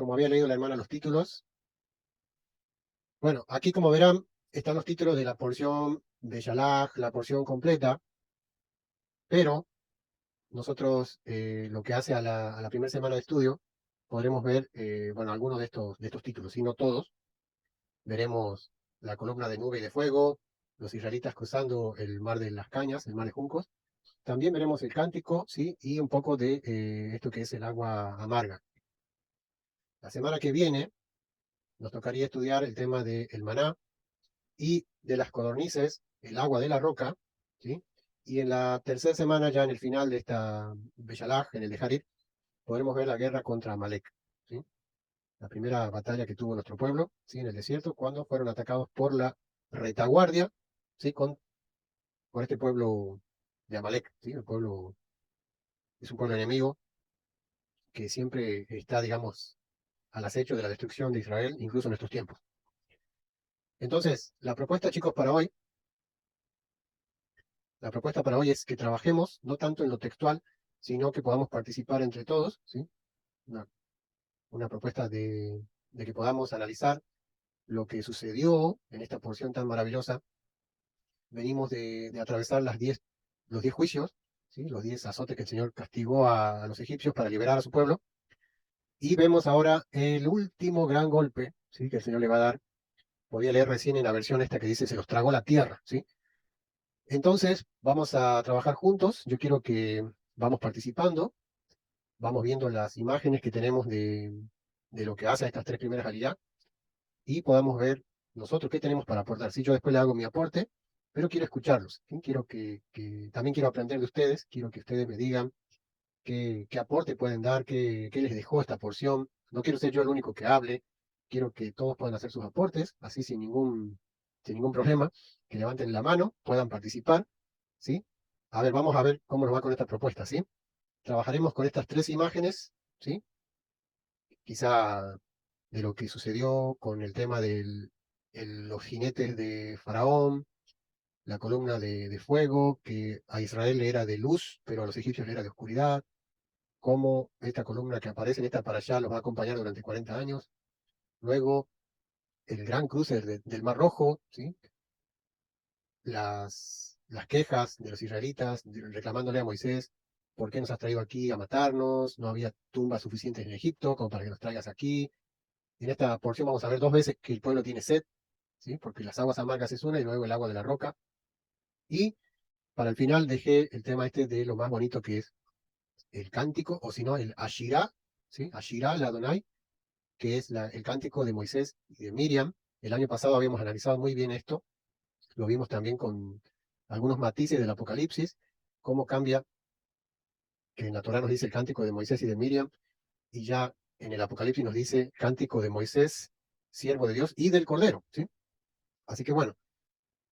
como había leído la hermana los títulos, bueno, aquí como verán, están los títulos de la porción de Shalach, la porción completa, pero nosotros lo que hace a la primera semana de estudio, podremos ver, bueno, algunos de estos títulos, y no todos. Veremos la columna de nube y de fuego, los israelitas cruzando el mar de las cañas, el mar de juncos. También veremos el cántico, ¿sí? Y un poco de esto que es el agua amarga. La semana que viene nos tocaría estudiar el tema del maná y de las codornices, el agua de la roca, ¿sí? Y en la tercera semana, ya en el final de esta Beshalach, en el de Harit, podremos ver la guerra contra Amalek, ¿sí? La primera batalla que tuvo nuestro pueblo, ¿sí? En el desierto, cuando fueron atacados por la retaguardia, ¿sí? Por este pueblo de Amalek, ¿sí? El pueblo es un pueblo enemigo que siempre está, digamos, al acecho de la destrucción de Israel, incluso en estos tiempos. Entonces, la propuesta para hoy es que trabajemos no tanto en lo textual, sino que podamos participar entre todos, ¿sí? Una, una propuesta de que podamos analizar lo que sucedió en esta porción tan maravillosa. Venimos de atravesar los 10 juicios, ¿sí? Los 10 azotes que el Señor castigó a los egipcios para liberar a su pueblo. Y vemos ahora el último gran golpe, ¿sí? Que el Señor le va a dar. Podía leer recién en la versión esta que dice, se los tragó la tierra, ¿sí? Entonces, vamos a trabajar juntos. Yo quiero que vamos participando, vamos viendo las imágenes que tenemos de lo que hace a estas tres primeras realidades y podamos ver nosotros qué tenemos para aportar. Si yo después le hago mi aporte, pero quiero escucharlos. ¿Sí? Quiero también quiero aprender de ustedes, quiero que ustedes me digan qué aporte pueden dar, qué les dejó esta porción. No quiero ser yo el único que hable, quiero que todos puedan hacer sus aportes, así sin ningún problema, que levanten la mano, puedan participar, ¿sí? A ver, vamos a ver cómo nos va con esta propuesta, ¿sí? Trabajaremos con estas tres imágenes, ¿sí? Quizá de lo que sucedió con el tema de los jinetes de Faraón, la columna de fuego, que a Israel le era de luz, pero a los egipcios le era de oscuridad, cómo esta columna que aparece en esta para allá los va a acompañar durante 40 años. Luego, el gran cruce del Mar Rojo, ¿sí? Las quejas de los israelitas reclamándole a Moisés, ¿por qué nos has traído aquí a matarnos? No había tumbas suficientes en Egipto como para que nos traigas aquí. En esta porción vamos a ver dos veces que el pueblo tiene sed, ¿sí? Porque las aguas amargas es una y luego el agua de la roca. Y para el final dejé el tema este de lo más bonito que es el cántico, o si no, el Ashirá, ¿sí? Ashirá, la Adonai, que es el cántico de Moisés y de Miriam. El año pasado habíamos analizado muy bien esto, lo vimos también con algunos matices del Apocalipsis, cómo cambia, que en la Torá nos dice el cántico de Moisés y de Miriam, y ya en el Apocalipsis nos dice cántico de Moisés, siervo de Dios, y del Cordero, ¿sí? Así que bueno,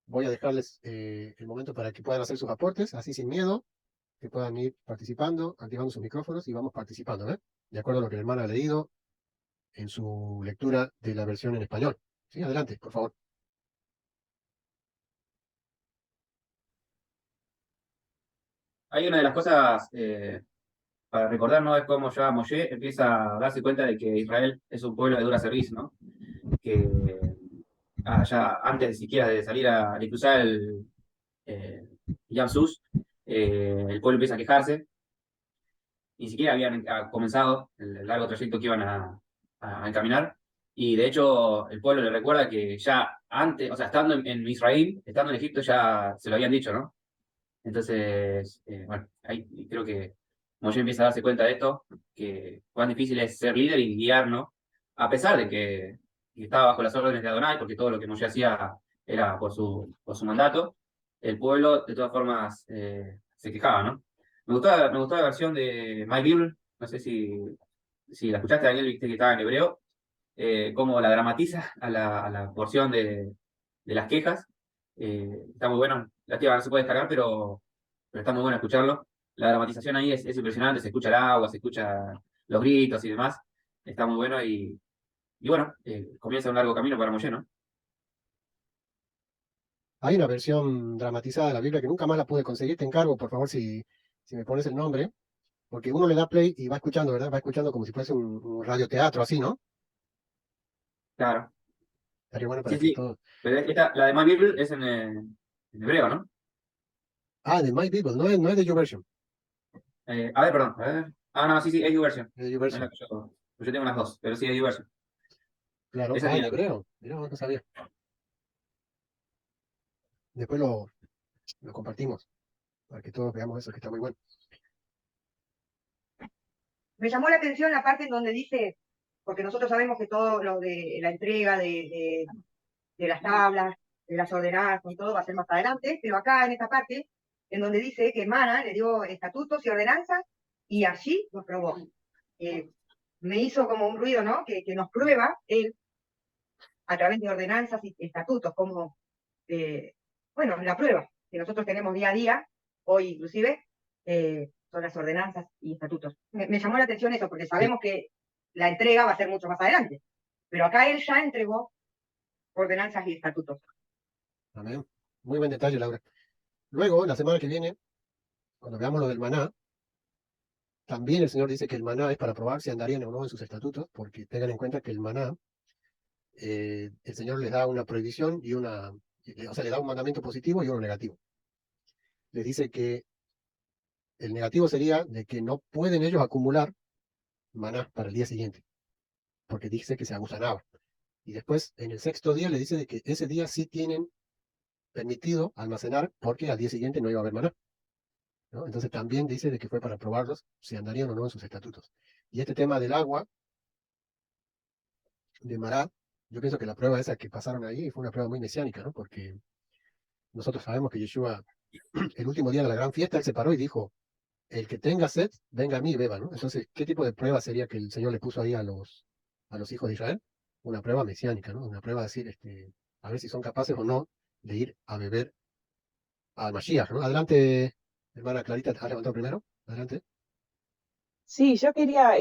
voy a dejarles el momento para que puedan hacer sus aportes, así sin miedo, que puedan ir participando, activando sus micrófonos y vamos participando, ¿eh? De acuerdo a lo que el hermano ha leído en su lectura de la versión en español. Sí, adelante, por favor. Hay una de las cosas para recordar, ¿no? Es cómo ya Moshe empieza a darse cuenta de que Israel es un pueblo de dura servicio, ¿no? Que ya antes de siquiera de salir de cruzar el Yam Sus, el pueblo empieza a quejarse. Ni siquiera habían comenzado el largo trayecto que iban a encaminar. Y de hecho, el pueblo le recuerda que ya antes, o sea, estando en Israel, estando en Egipto, ya se lo habían dicho, ¿no? Entonces, bueno, ahí creo que Moshe empieza a darse cuenta de esto, que cuán difícil es ser líder y guiar, ¿no? A pesar de que estaba bajo las órdenes de Adonai, porque todo lo que Moshe hacía era por su mandato, el pueblo de todas formas se quejaba, ¿no? Me gustó la versión de My Bible, no sé si la escuchaste, Daniel, viste que estaba en hebreo, cómo la dramatiza a la porción de las quejas. Está muy bueno. Lástima, no se puede descargar, pero está muy bueno escucharlo. La dramatización ahí es impresionante, se escucha el agua, se escucha los gritos y demás. Está muy bueno y bueno, comienza un largo camino para Mollé, ¿no? Hay una versión dramatizada de la Biblia que nunca más la pude conseguir. Te encargo, por favor, si me pones el nombre. Porque uno le da play y va escuchando, ¿verdad? Va escuchando como si fuese un radioteatro, así, ¿no? Claro. Estaría bueno Sí, para que sí. todos... Pero esta, la de My Bible es en hebreo, ¿no? Ah, de My People, no es de YouVersion, A ver, perdón. A ver. Ah, no, sí, sí, es YouVersion. es de No es la YouVersion. que yo tengo las dos, pero sí es YouVersion. Claro, Esa en tiene. hebreo. Mira, no sabía. Después lo compartimos para que todos veamos eso, que está muy bueno. Me llamó la atención la parte en donde dice, porque nosotros sabemos que todo lo de la entrega de las tablas, de las ordenadas, con todo va a ser más adelante, pero acá en esta parte, en donde dice que Mana le dio estatutos y ordenanzas y allí los probó. Me hizo como un ruido, ¿no? Que nos prueba él a través de ordenanzas y estatutos, como, bueno, la prueba que nosotros tenemos día a día, hoy inclusive, son las ordenanzas y estatutos. Me llamó la atención eso, porque Sí, sabemos que la entrega va a ser mucho más adelante, pero acá él ya entregó ordenanzas y estatutos. amén. Muy buen detalle, Laura. Luego, la semana que viene, cuando veamos lo del maná, también el Señor dice que el maná es para probar si andarían o no en sus estatutos, porque tengan en cuenta que el maná, el Señor les da una prohibición y o sea, le da un mandamiento positivo y uno negativo. Les dice que el negativo sería de que no pueden ellos acumular maná para el día siguiente, porque dice que se agusanaba. Y después, en el sexto día, le dice de que ese día sí tienen permitido almacenar, porque al día siguiente no iba a haber maná, ¿no? Entonces también dice de que fue para probarlos si andarían o no en sus estatutos. Y este tema del agua, de Mará, yo pienso que la prueba esa que pasaron ahí fue una prueba muy mesiánica, ¿no? Porque nosotros sabemos que Yeshua, el último día de la gran fiesta, él se paró y dijo, el que tenga sed, venga a mí y beba, ¿no? Entonces, ¿qué tipo de prueba sería que el Señor le puso ahí a los hijos de Israel? Una prueba mesiánica, ¿no? Una prueba de decir, a ver si son capaces o no de ir a beber al Mashiach, ¿no? Adelante, hermana Clarita, ¿te has levantado primero? Adelante. Sí, yo quería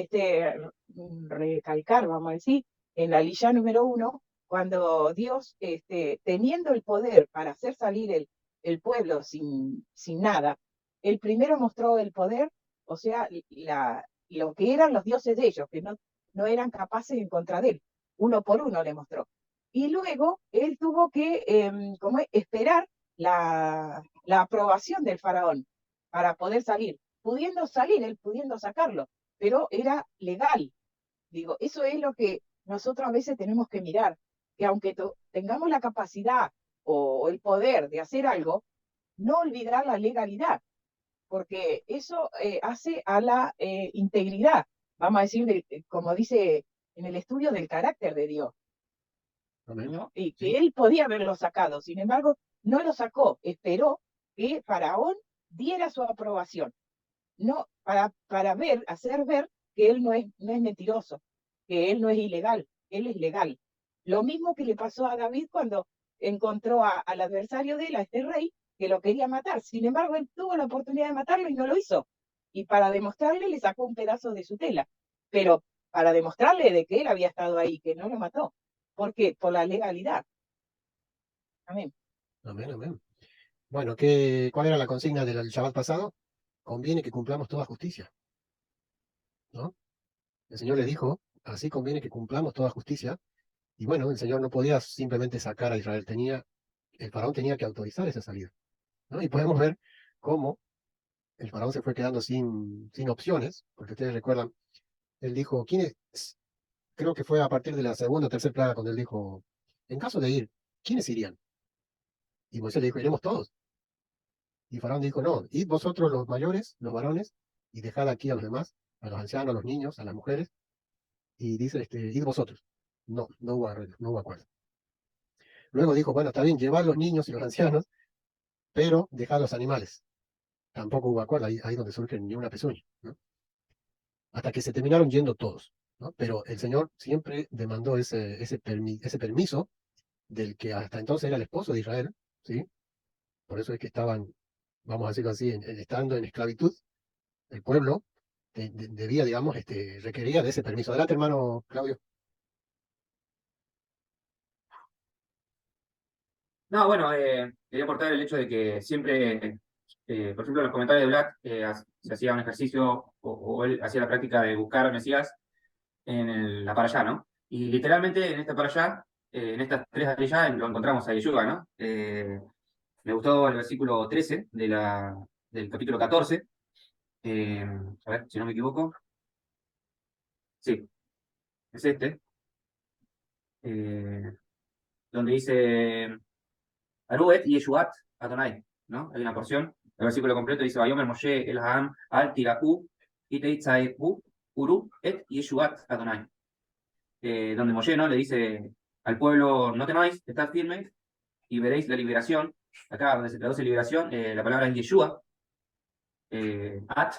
recalcar, vamos a decir, en la lilla número 1, cuando Dios, teniendo el poder para hacer salir el pueblo sin nada, el primero mostró el poder, o sea, lo que eran los dioses de ellos, que no eran capaces en contra de él, uno por uno le mostró. Y luego él tuvo que como esperar la aprobación del faraón para poder salir pudiendo salir, él pudiendo sacarlo, pero era legal. Digo, eso es lo que nosotros a veces tenemos que mirar, que aunque tengamos la capacidad o el poder de hacer algo, no olvidar la legalidad, porque eso hace a la integridad, vamos a decir, como dice en el estudio del carácter de Dios, Amén. ¿no? Y Sí, que él podía haberlo sacado, sin embargo, no lo sacó, esperó que Faraón diera su aprobación no, para hacer ver que él no es mentiroso, que él no es ilegal, él es legal. Lo mismo que le pasó a David cuando encontró al adversario de él, a este rey, que lo quería matar. Sin embargo, él tuvo la oportunidad de matarlo y no lo hizo. Y para demostrarle, le sacó un pedazo de su tela. Pero para demostrarle de que él había estado ahí, que no lo mató. ¿Por qué? Por la legalidad. Amén. amén, amén. Bueno, ¿cuál era la consigna del Shabbat pasado? Conviene que cumplamos toda justicia, ¿no? El Señor le dijo, así conviene que cumplamos toda justicia. Y bueno, el Señor no podía simplemente sacar a Israel, el faraón tenía que autorizar esa salida, ¿no? Y podemos ver cómo el faraón se fue quedando sin opciones, porque ustedes recuerdan, él dijo, creo que fue a partir de la segunda o tercera plaga cuando él dijo, en caso de ir, ¿quiénes irían? Y Moisés le dijo, iremos todos. Y faraón dijo, no, id vosotros los mayores, los varones, y dejad aquí a los demás, a los ancianos, a los niños, a las mujeres, y dice, id vosotros. No, no hubo arreglo, no hubo acuerdo. Luego dijo, bueno, está bien, llevad los niños y los ancianos, pero dejad los animales. Tampoco hubo acuerdo, ahí donde surge ni una pezuña, ¿no? Hasta que se terminaron yendo todos, ¿no? Pero el Señor siempre demandó ese permiso del que hasta entonces era el esposo de Israel, ¿sí? Por eso es que estaban, vamos a decirlo así, estando en esclavitud, el pueblo debía, digamos, requería de ese permiso. Adelante, hermano Claudio. No, bueno, quería aportar el hecho de que siempre Por ejemplo, en los comentarios de Black se hacía un ejercicio o él hacía la práctica de buscar al Mesías en la parashá, ¿no? Y literalmente en esta parashá, en estas tres aliyá, lo encontramos a Yeshua, ¿no? Me gustó el versículo 13 del capítulo 14. A ver, si no me equivoco. Sí, es este. eh, donde dice Aruet Yeshuat Adonai, ¿no? Hay una porción, el versículo completo dice Vayomer Moshe El Ha'am Al Tiraú Iteitzaihu Uru Et Yeshuat Adonai. Donde Moshe, ¿no? Le dice al pueblo, no temáis, estad firmes y veréis la liberación. Acá donde se traduce liberación, la palabra es Yeshua, At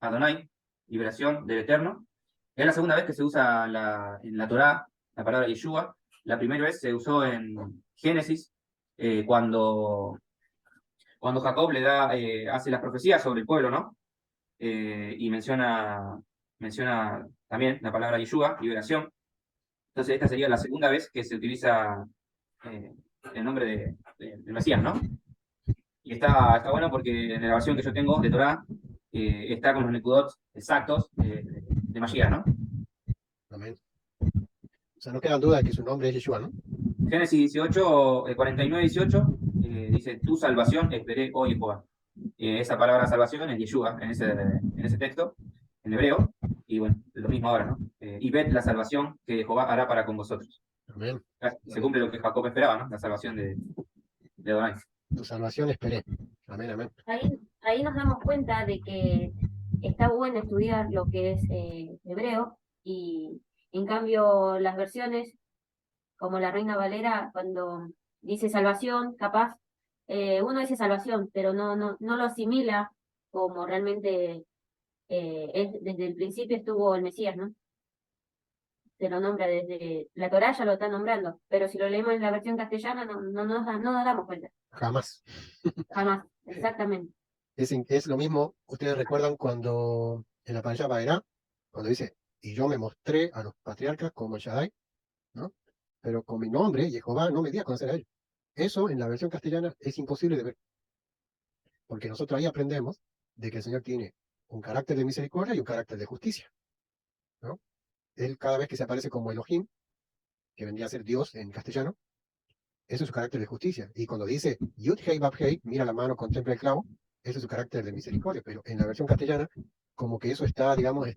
Adonai, liberación del Eterno. Es la segunda vez que se usa en la Torá la palabra Yeshua. La primera vez se usó en Génesis, cuando Jacob hace las profecías sobre el pueblo, ¿no? Y menciona también la palabra Yeshua, liberación. Entonces esta sería la segunda vez que se utiliza el nombre del Mesías, ¿no? Y está bueno porque en la versión que yo tengo de Torá está con los nekudot exactos de Mashiach, ¿no? Amén. O sea, no queda duda de que su nombre es Yeshua, ¿no? Génesis 18, 49-18, dice, tu salvación esperé, oh Jehová. Esa palabra salvación es Yeshua en ese texto, en hebreo, y bueno, lo mismo ahora, ¿no? Y ved la salvación que Jehová hará para con vosotros. Amén. Se cumple lo que Jacob esperaba, ¿no? La salvación de Adonai. Tu salvación esperé. Amén, amén. Ahí nos damos cuenta de que está bueno estudiar lo que es hebreo, y en cambio las versiones, como la Reina Valera, cuando dice salvación, capaz, uno dice salvación, pero no lo asimila como realmente desde el principio estuvo el Mesías, ¿no? Se lo nombra desde la Torá, ya lo está nombrando, pero si lo leemos en la versión castellana no nos damos cuenta. Jamás. Jamás, exactamente. Es lo mismo, ustedes recuerdan cuando en la parashá Vaerá, cuando dice, y yo me mostré a los patriarcas como Shaddai, ¿no? Pero con mi nombre, Jehová, no me di a conocer a ellos. Eso en la versión castellana es imposible de ver, porque nosotros ahí aprendemos de que el Señor tiene un carácter de misericordia y un carácter de justicia, ¿no? Él cada vez que se aparece como Elohim, que vendría a ser Dios en castellano, eso es su carácter de justicia. Y cuando dice Yud Hei Vav Hei, mira la mano, contempla el clavo, ese es su carácter de misericordia. Pero en la versión castellana, como que eso está, digamos,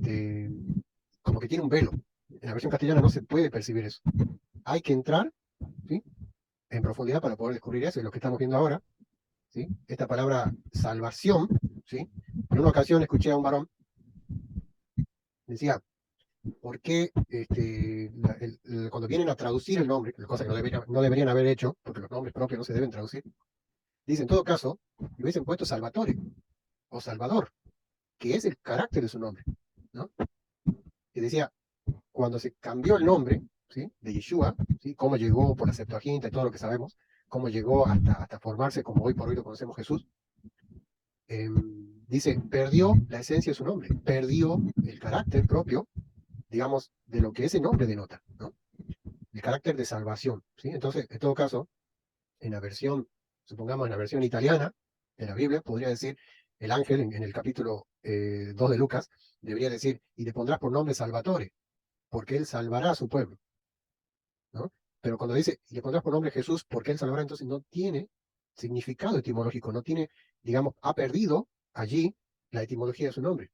como que tiene un velo. En la versión castellana no se puede percibir eso. Hay que entrar, ¿sí?, en profundidad para poder descubrir eso, es lo que estamos viendo ahora, ¿sí? Esta palabra salvación, ¿sí? En una ocasión escuché a un varón, decía, ¿por qué cuando vienen a traducir el nombre, cosa que no deberían haber hecho, porque los nombres propios no se deben traducir, dice, en todo caso, le hubiesen puesto Salvatore o Salvador, que es el carácter de su nombre, ¿no? Y decía, cuando se cambió el nombre, ¿sí?, de Yeshua, ¿sí?, cómo llegó por la Septuaginta y todo lo que sabemos, cómo llegó hasta formarse como hoy por hoy lo conocemos Jesús, dice, perdió la esencia de su nombre, perdió el carácter propio, digamos, de lo que ese nombre denota, ¿no? El carácter de salvación, ¿sí? Entonces, en todo caso, en la versión, supongamos en la versión italiana de la Biblia, podría decir, el ángel en el capítulo 2 de Lucas, debería decir, y le pondrás por nombre Salvatore, porque él salvará a su pueblo, ¿no? Pero cuando dice, y le pondrás por nombre Jesús, porque él salvará, entonces no tiene significado etimológico, no tiene, digamos, ha perdido allí la etimología de su nombre.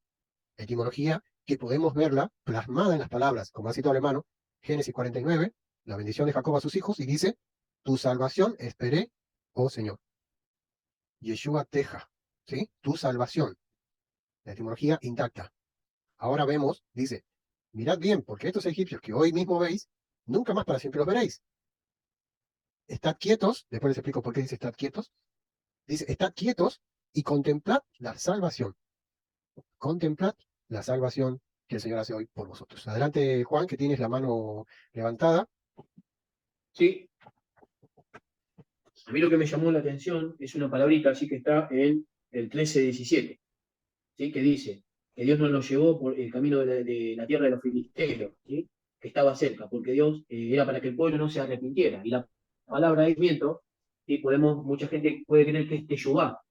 Etimología que podemos verla plasmada en las palabras, como ha citado el hermano, Génesis 49, la bendición de Jacob a sus hijos, y dice, tu salvación esperé, oh Señor. Yeshua Teja, ¿sí? Tu salvación. La etimología intacta. Ahora vemos, dice, mirad bien, porque estos egipcios que hoy mismo veis, nunca más para siempre los veréis. Estad quietos, después les explico por qué dice estad quietos. Dice, estad quietos y contemplad la salvación. Contemplad la salvación que el Señor hace hoy por vosotros. Adelante, Juan, que tienes la mano levantada. Sí, a mí lo que me llamó la atención es una palabrita así que está en el 13:17, ¿sí?, que dice que Dios nos lo llevó por el camino de la tierra de los filisteos, ¿sí?, que estaba cerca, porque Dios era para que el pueblo no se arrepintiera. Y la palabra es miento, y mucha gente puede creer que es Teshuvá,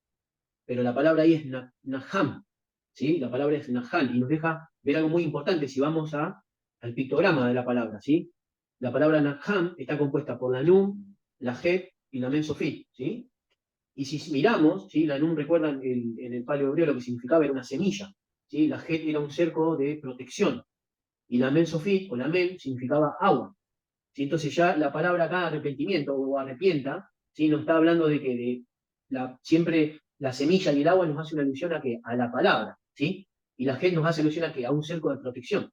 pero la palabra ahí es Naham, ¿sí? La palabra es Nahal, y nos deja ver algo muy importante si vamos al pictograma de la palabra, ¿sí? La palabra Naham está compuesta por la Nun, la Het y la Men Sofit, ¿sí? Y si miramos, ¿sí? La Nun, recuerdan, en el paleo hebreo lo que significaba era una semilla, ¿sí? La Het era un cerco de protección, y la Men Sofit, o la Men, significaba agua. ¿Sí? Entonces ya la palabra acá, arrepentimiento o arrepienta, ¿sí? Nos está hablando de que siempre la semilla y el agua nos hace una alusión a la palabra, ¿sí? Y la gente nos hace alusión a un cerco de protección,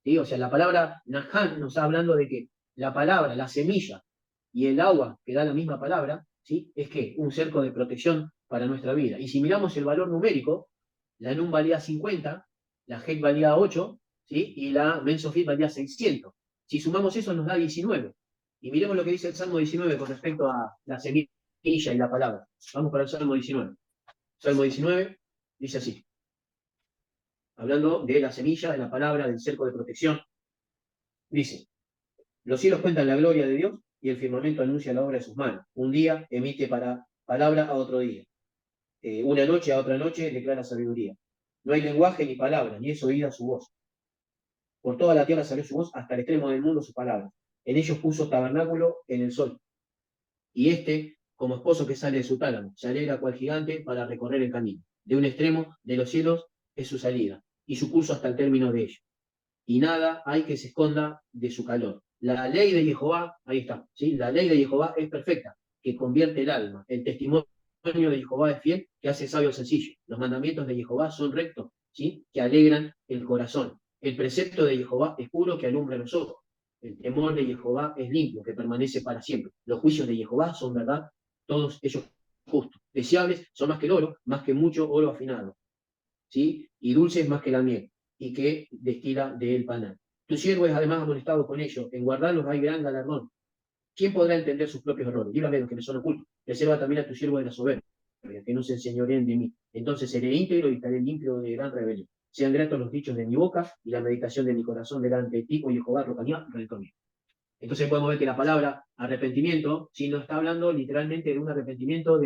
¿sí? O sea, la palabra Nahan nos está hablando de que la palabra, la semilla y el agua, que da la misma palabra, ¿sí? Es que un cerco de protección para nuestra vida. Y si miramos el valor numérico, la Nun valía 50, la Het valía 8, ¿sí? Y la Men Sofit valía 600. Si sumamos eso nos da 19. Y miremos lo que dice el Salmo 19 con respecto a la semilla y la palabra. Vamos para el Salmo 19. Salmo 19 dice así, hablando de la semilla, de la palabra, del cerco de protección. Dice, los cielos cuentan la gloria de Dios y el firmamento anuncia la obra de sus manos. Un día emite palabra a otro día. Una noche a otra noche declara sabiduría. No hay lenguaje ni palabra, ni es oída su voz. Por toda la tierra salió su voz, hasta el extremo del mundo su palabra. En ellos puso tabernáculo en el sol. Y este, como esposo que sale de su tálamo, se alegra cual gigante para recorrer el camino. De un extremo de los cielos es su salida, y su curso hasta el término de ellos. Y nada hay que se esconda de su calor. La ley de Jehová, ahí está, ¿sí? La ley de Jehová es perfecta, que convierte el alma. El testimonio de Jehová es fiel, que hace sabio al sencillo. Los mandamientos de Jehová son rectos, ¿sí? Que alegran el corazón. El precepto de Jehová es puro, que alumbra los ojos. El temor de Jehová es limpio, que permanece para siempre. Los juicios de Jehová son verdad, todos ellos justos. Deseables son más que el oro, más que mucho oro afinado, ¿sí? Y dulces más que la miel, y que destila de él panal. Tu siervo es además amonestado con ellos, en guardarlos hay gran galardón. ¿Quién podrá entender sus propios errores? Líbrame de los que me son ocultos. Reserva también a tu siervo de la soberbia, que no se enseñoreen de mí. Entonces seré íntegro y estaré limpio de gran rebelión. Sean gratos los dichos de mi boca y la meditación de mi corazón delante de ti, oh Jehová, roca mía, redentor mío. Entonces podemos ver que la palabra arrepentimiento, si no está hablando literalmente de un arrepentimiento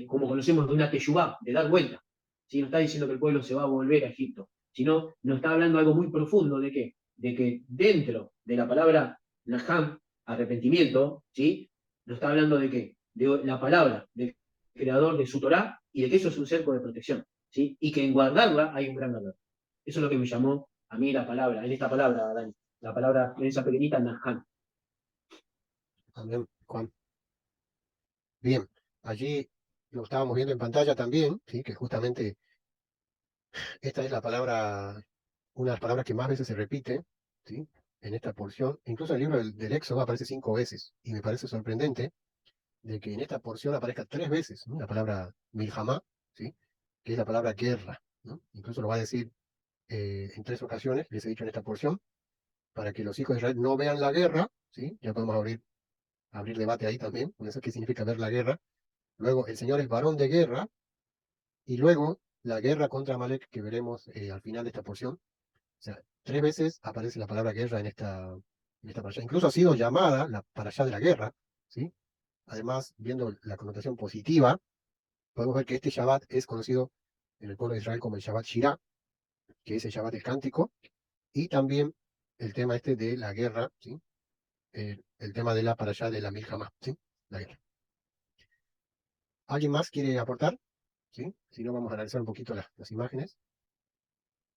como conocemos, de una teshuvá, de dar vuelta. Si no está diciendo que el pueblo se va a volver a Egipto, sino nos está hablando algo muy profundo de qué, de que dentro de la palabra Naham, arrepentimiento, ¿sí? Nos está hablando de qué, de la palabra del creador de su Torá y de que eso es un cerco de protección, ¿sí? Y que en guardarla hay un gran valor. Eso es lo que me llamó a mí la palabra, en esta palabra, Dani, la palabra en esa pequeñita Naham. Amén, Juan. Bien, allí lo estábamos viendo en pantalla también, ¿sí? Que justamente esta es la palabra, una de las palabras que más veces se repite, ¿sí? En esta porción. Incluso en el libro del Éxodo aparece 5 veces. Y me parece sorprendente de que en esta porción aparezca 3 veces, ¿no? La palabra milhamá, ¿sí? Que es la palabra guerra, ¿no? Incluso lo va a decir en 3 ocasiones, les he dicho en esta porción, para que los hijos de Israel no vean la guerra, ¿sí? Ya podemos abrir debate ahí también, con eso qué significa ver la guerra. Luego, el Señor es varón de guerra, y luego la guerra contra Amalek, que veremos al final de esta porción. O sea, 3 veces aparece la palabra guerra en esta parashá. Incluso ha sido llamada la parashá de la guerra, ¿sí? Además, viendo la connotación positiva, podemos ver que este Shabbat es conocido en el pueblo de Israel como el Shabbat Shirah, que es el Shabbat del cántico, y también el tema este de la guerra, ¿sí? El tema de la parashá de la Milhamá, ¿sí? La guerra. ¿Alguien más quiere aportar? ¿Sí? Si no, vamos a analizar un poquito las imágenes.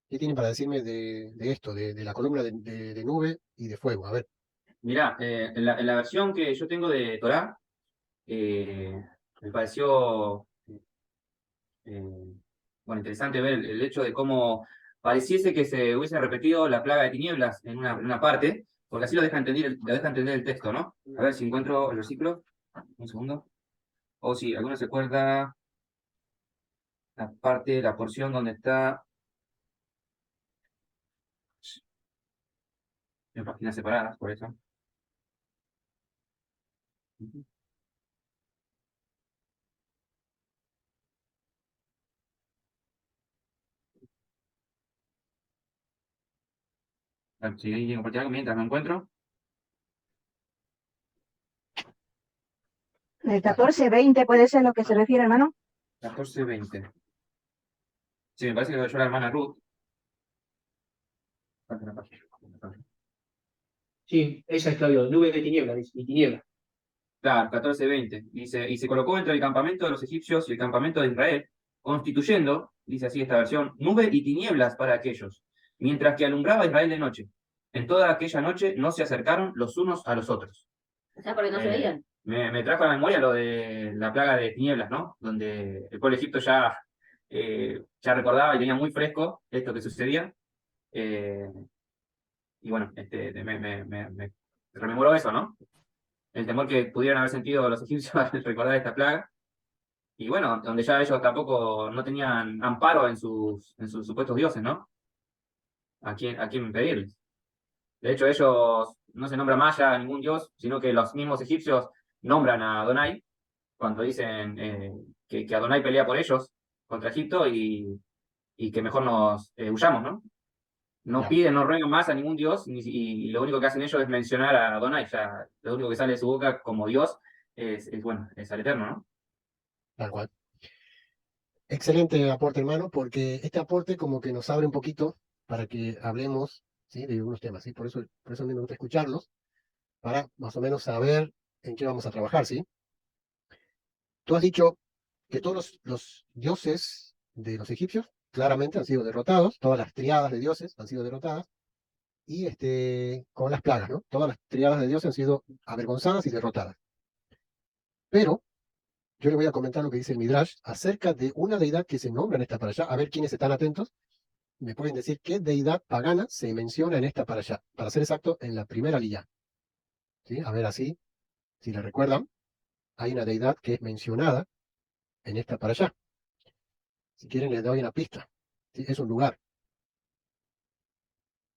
¿Qué tienen para decirme de esto, de la columna de nube y de fuego? A ver. Mirá, en la versión que yo tengo de Torá, me pareció bueno, interesante ver el hecho de cómo pareciese que se hubiese repetido la plaga de tinieblas en una parte, porque así lo deja entender el texto, ¿no? A ver si encuentro el versículo. Un segundo. O si alguno se acuerda la porción donde está en páginas separadas, por eso. Si compartir algo mientras me encuentro. El 14, 20 puede ser lo que se refiere, hermano. 14:20. Sí, me parece que yo la hermana Ruth. Falta una página. Sí, esa es Claudio, nube de tinieblas, dice, y tinieblas. Claro, 14:20. Dice, y se colocó entre el campamento de los egipcios y el campamento de Israel, constituyendo, dice así esta versión, nube y tinieblas para aquellos, mientras que alumbraba a Israel de noche. En toda aquella noche no se acercaron los unos a los otros. O sea, porque no se veían. Me trajo a la memoria lo de la plaga de tinieblas, ¿no? Donde el pueblo de Egipto ya, ya recordaba y tenía muy fresco esto que sucedía. Eh, y bueno, me rememoró eso, ¿no? El temor que pudieran haber sentido los egipcios al recordar esta plaga. Y bueno, donde ya ellos tampoco no tenían amparo en sus supuestos dioses, ¿no? A quién pedirles? De hecho, ellos no se nombra más ya a ningún dios, sino que los mismos egipcios nombran a Adonai cuando dicen que Adonai pelea por ellos contra Egipto y que mejor nos huyamos, ¿no? No Claro. piden, no ruegan más a ningún dios y lo único que hacen ellos es mencionar a Adonai. Ya, lo único que sale de su boca como dios bueno, es al Eterno, ¿no? Tal cual. Excelente aporte, hermano, porque este aporte como que nos abre un poquito para que hablemos, ¿sí?, de algunos temas, ¿sí? Por eso me gusta escucharlos, para más o menos saber en qué vamos a trabajar, ¿sí? Tú has dicho que todos los dioses de los egipcios claramente han sido derrotados, todas las triadas de dioses han sido derrotadas, y con las plagas, ¿no? Todas las triadas de dioses han sido avergonzadas y derrotadas. Pero yo le voy a comentar lo que dice el Midrash acerca de una deidad que se nombra en esta parashá, a ver quiénes están atentos. Me pueden decir qué deidad pagana se menciona en esta parashá, para ser exacto, en la primera liyá. ¿Sí? A ver así, si la recuerdan, hay una deidad que es mencionada en esta parashá. Si quieren les doy una pista. ¿Sí? Es un lugar.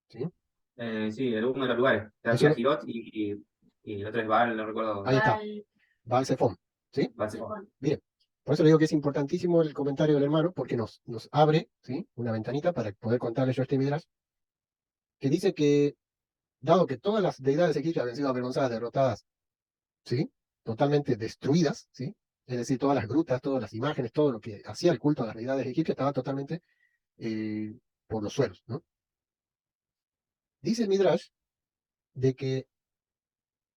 ¿Sí? Sí, el uno de los lugares. Está Es un- Girot y el otro es Baal, no recuerdo. Ahí está, Baal, Baal Zephon. ¿Sí? Baal Zephon. Zephon. Bien. Por eso le digo que es importantísimo el comentario del hermano, porque nos abre, ¿sí?, una ventanita para poder contarles yo este Midrash, que dice que, dado que todas las deidades egipcias habían sido avergonzadas, derrotadas, ¿sí?, totalmente destruidas, ¿sí?, es decir, todas las grutas, todas las imágenes, todo lo que hacía el culto a las deidades egipcias estaba totalmente eh, por los suelos, ¿no? Dice el Midrash de que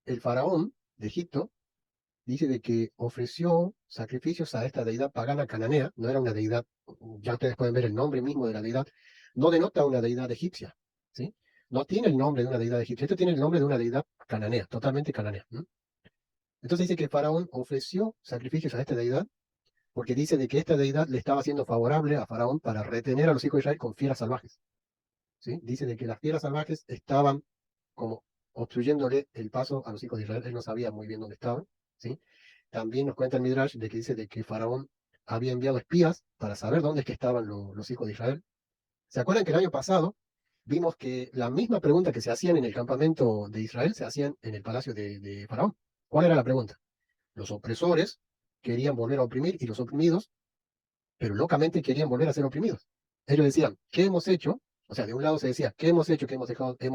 el faraón de Egipto dice de que ofreció sacrificios a esta deidad pagana cananea, no era una deidad, ya ustedes pueden ver el nombre mismo de la deidad, no denota una deidad egipcia, ¿sí? No tiene el nombre de una deidad egipcia, esto tiene el nombre de una deidad cananea, totalmente cananea. Entonces dice que el faraón ofreció sacrificios a esta deidad porque dice de que esta deidad le estaba siendo favorable a faraón para retener a los hijos de Israel con fieras salvajes, ¿sí? Dice de que las fieras salvajes estaban como obstruyéndole el paso a los hijos de Israel, él no sabía muy bien dónde estaban, ¿sí? También nos cuenta el Midrash de que dice de que Faraón había enviado espías para saber dónde es que estaban los hijos de Israel. ¿Se acuerdan que el año pasado vimos que la misma pregunta que se hacían en el campamento de Israel se hacían en el palacio de Faraón? ¿Cuál era la pregunta? Los opresores querían volver a oprimir y los oprimidos, pero locamente querían volver a ser oprimidos. Ellos decían, ¿qué hemos hecho? O sea, de un lado se decía, ¿qué hemos hecho que hemos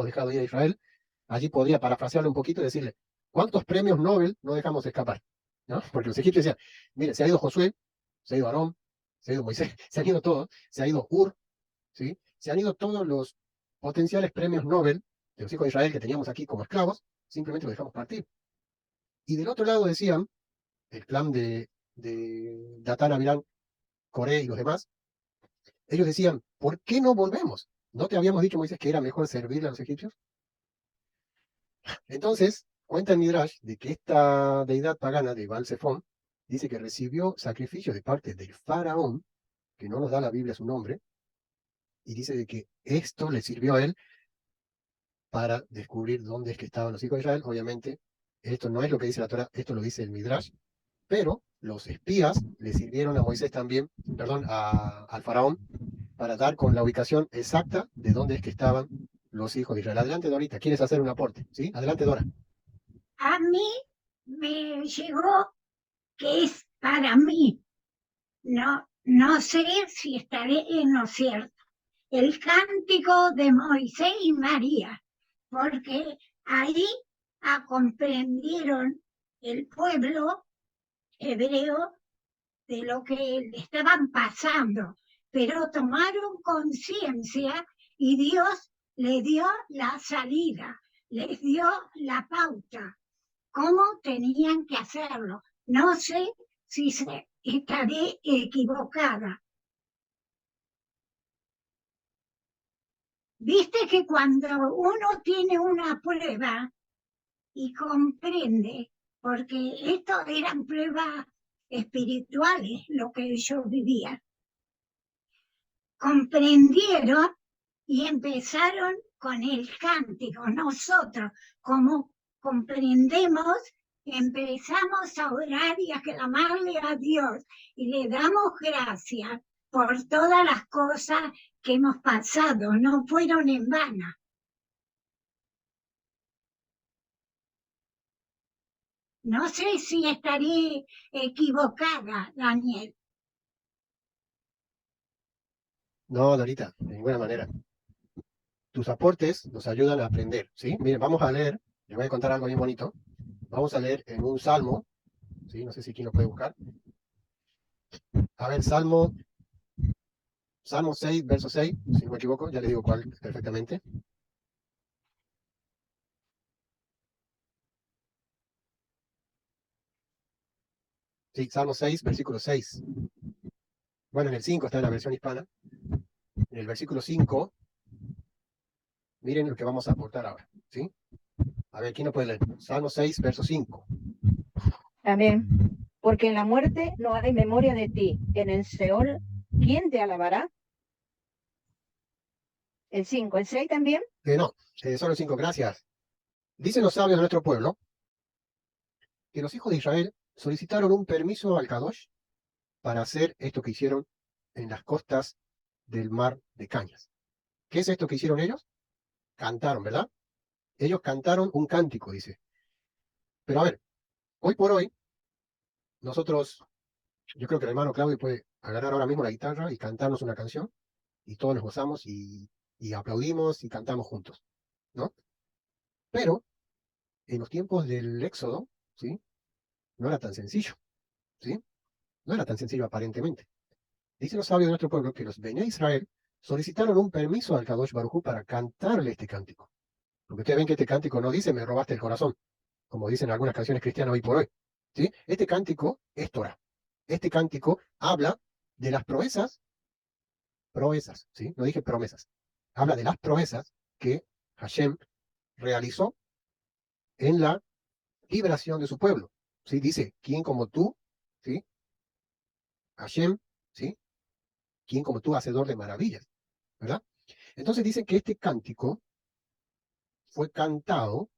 dejado ir a Israel? Allí podría parafrasearlo un poquito y decirle, ¿cuántos premios Nobel no dejamos escapar? ¿No? Porque los egipcios decían, mire, se ha ido Josué, se ha ido Aarón, se ha ido Moisés, se han ido todos, se ha ido Ur, ¿sí? Se han ido todos los potenciales premios Nobel de los hijos de Israel que teníamos aquí como esclavos, simplemente los dejamos partir. Y del otro lado decían, el clan de Datán, Abiram, Coré y los demás, ellos decían, ¿por qué no volvemos? ¿No te habíamos dicho, Moisés, que era mejor servirle a los egipcios? Entonces, cuenta el Midrash de que esta deidad pagana de Baal Zephon dice que recibió sacrificio de parte del faraón, que no nos da la Biblia su nombre, y dice de que esto le sirvió a él para descubrir dónde es que estaban los hijos de Israel. Obviamente, esto no es lo que dice la Torah, esto lo dice el Midrash, pero los espías le sirvieron a Moisés también, perdón, al faraón, para dar con la ubicación exacta de dónde es que estaban los hijos de Israel. Adelante, Dorita, ¿quieres hacer un aporte? ¿Sí? Adelante, Dora. A mí me llegó que es para mí. No sé si estaré en lo cierto. El cántico de Moisés y María, porque ahí comprendieron el pueblo hebreo de lo que le estaban pasando, pero tomaron conciencia y Dios les dio la salida, les dio la pauta, cómo tenían que hacerlo. No sé si estaré equivocada. Viste que cuando uno tiene una prueba y comprende, porque esto eran pruebas espirituales lo que ellos vivían, comprendieron y empezaron con el cántico. Nosotros, como comprendemos, empezamos a orar y a clamarle a Dios y le damos gracias por todas las cosas que hemos pasado, no fueron en vano. No sé si estaré equivocada, Daniel. No, Dorita, de ninguna manera. Tus aportes nos ayudan a aprender, ¿sí? Miren, vamos a leer, les voy a contar algo bien bonito. Vamos a leer en un salmo, ¿sí? No sé si quién lo puede buscar. A ver, Salmo 6, verso 6, si no me equivoco, ya les digo cuál perfectamente. Sí, Salmo 6, versículo 6. Bueno, en el 5 está en la versión hispana. En el versículo 5, miren lo que vamos a aportar ahora, ¿sí? A ver, ¿quién lo puede leer? Salmo 6, verso 5. Amén. Porque en la muerte no hay memoria de ti. En el Seol, ¿quién te alabará? El 5, el 6 también. No, solo el 5, gracias. Dicen los sabios de nuestro pueblo que los hijos de Israel solicitaron un permiso al Kadosh para hacer esto que hicieron en las costas del mar de Cañas. ¿Qué es esto que hicieron ellos? Cantaron, ¿verdad? Ellos cantaron un cántico, dice. Pero a ver, hoy por hoy, nosotros, yo creo que el hermano Claudio puede agarrar ahora mismo la guitarra y cantarnos una canción, y todos nos gozamos y aplaudimos y cantamos juntos, ¿no? Pero en los tiempos del Éxodo, ¿sí? No era tan sencillo, ¿sí? No era tan sencillo aparentemente. Dicen los sabios de nuestro pueblo que los Bene Israel solicitaron un permiso al Kadosh Baruj Hu para cantarle este cántico. Porque ustedes ven que este cántico no dice me robaste el corazón, como dicen algunas canciones cristianas hoy por hoy, ¿sí? Este cántico es Torah. Este cántico habla de las proezas, ¿sí? No dije promesas. Habla de las proezas que Hashem realizó en la liberación de su pueblo, ¿sí? Dice, ¿quién como tú, ¿sí? Hashem, ¿sí? ¿Quién como tú, hacedor de maravillas? ¿Verdad? Entonces dice que este cántico fue cantado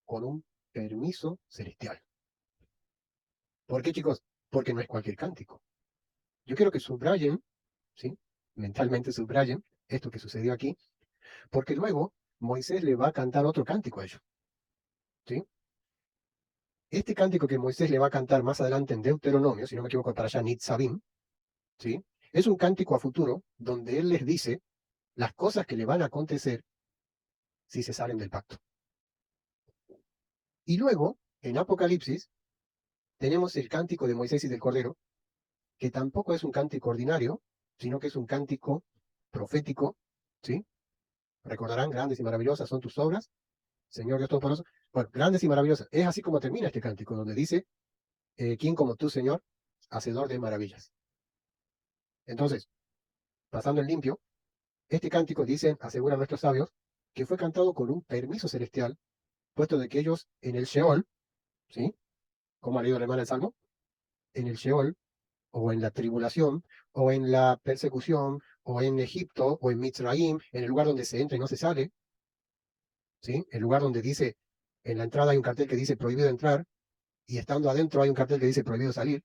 con un permiso celestial. ¿Por qué, chicos? Porque no es cualquier cántico. Yo quiero que subrayen, ¿sí? Mentalmente subrayen esto que sucedió aquí, porque luego Moisés le va a cantar otro cántico a ellos, ¿sí? Este cántico que Moisés le va a cantar más adelante en Deuteronomio, si no me equivoco, para allá Nitzavim, ¿sí? Es un cántico a futuro donde él les dice las cosas que le van a acontecer si se salen del pacto. Y luego, en Apocalipsis, tenemos el cántico de Moisés y del Cordero, que tampoco es un cántico ordinario, sino que es un cántico profético, ¿sí? Recordarán, grandes y maravillosas son tus obras, Señor Dios Todopoderoso. Bueno, grandes y maravillosas. Es así como termina este cántico, donde dice, ¿quién como tú, Señor, hacedor de maravillas? Entonces, pasando en limpio, este cántico, dicen, aseguran nuestros sabios, que fue cantado con un permiso celestial, puesto de que ellos en el Sheol, ¿sí? ¿Cómo ha leído la hermana el Salmo? En el Sheol, o en la tribulación, o en la persecución, o en Egipto, o en Mitzraim, en el lugar donde se entra y no se sale, ¿sí? El lugar donde dice, en la entrada hay un cartel que dice prohibido entrar, y estando adentro hay un cartel que dice prohibido salir.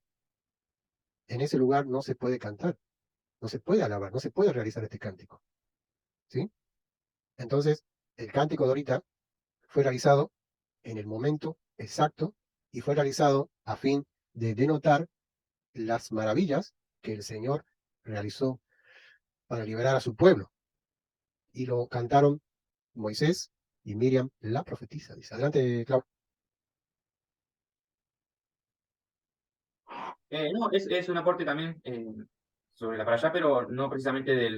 En ese lugar no se puede cantar, no se puede alabar, no se puede realizar este cántico, ¿sí? Entonces, el cántico de ahorita fue realizado en el momento exacto y fue realizado a fin de denotar las maravillas que el Señor realizó para liberar a su pueblo. Y lo cantaron Moisés y Miriam, la profetisa. Dice, adelante, Clau. No, es un aporte también sobre la para allá, pero no precisamente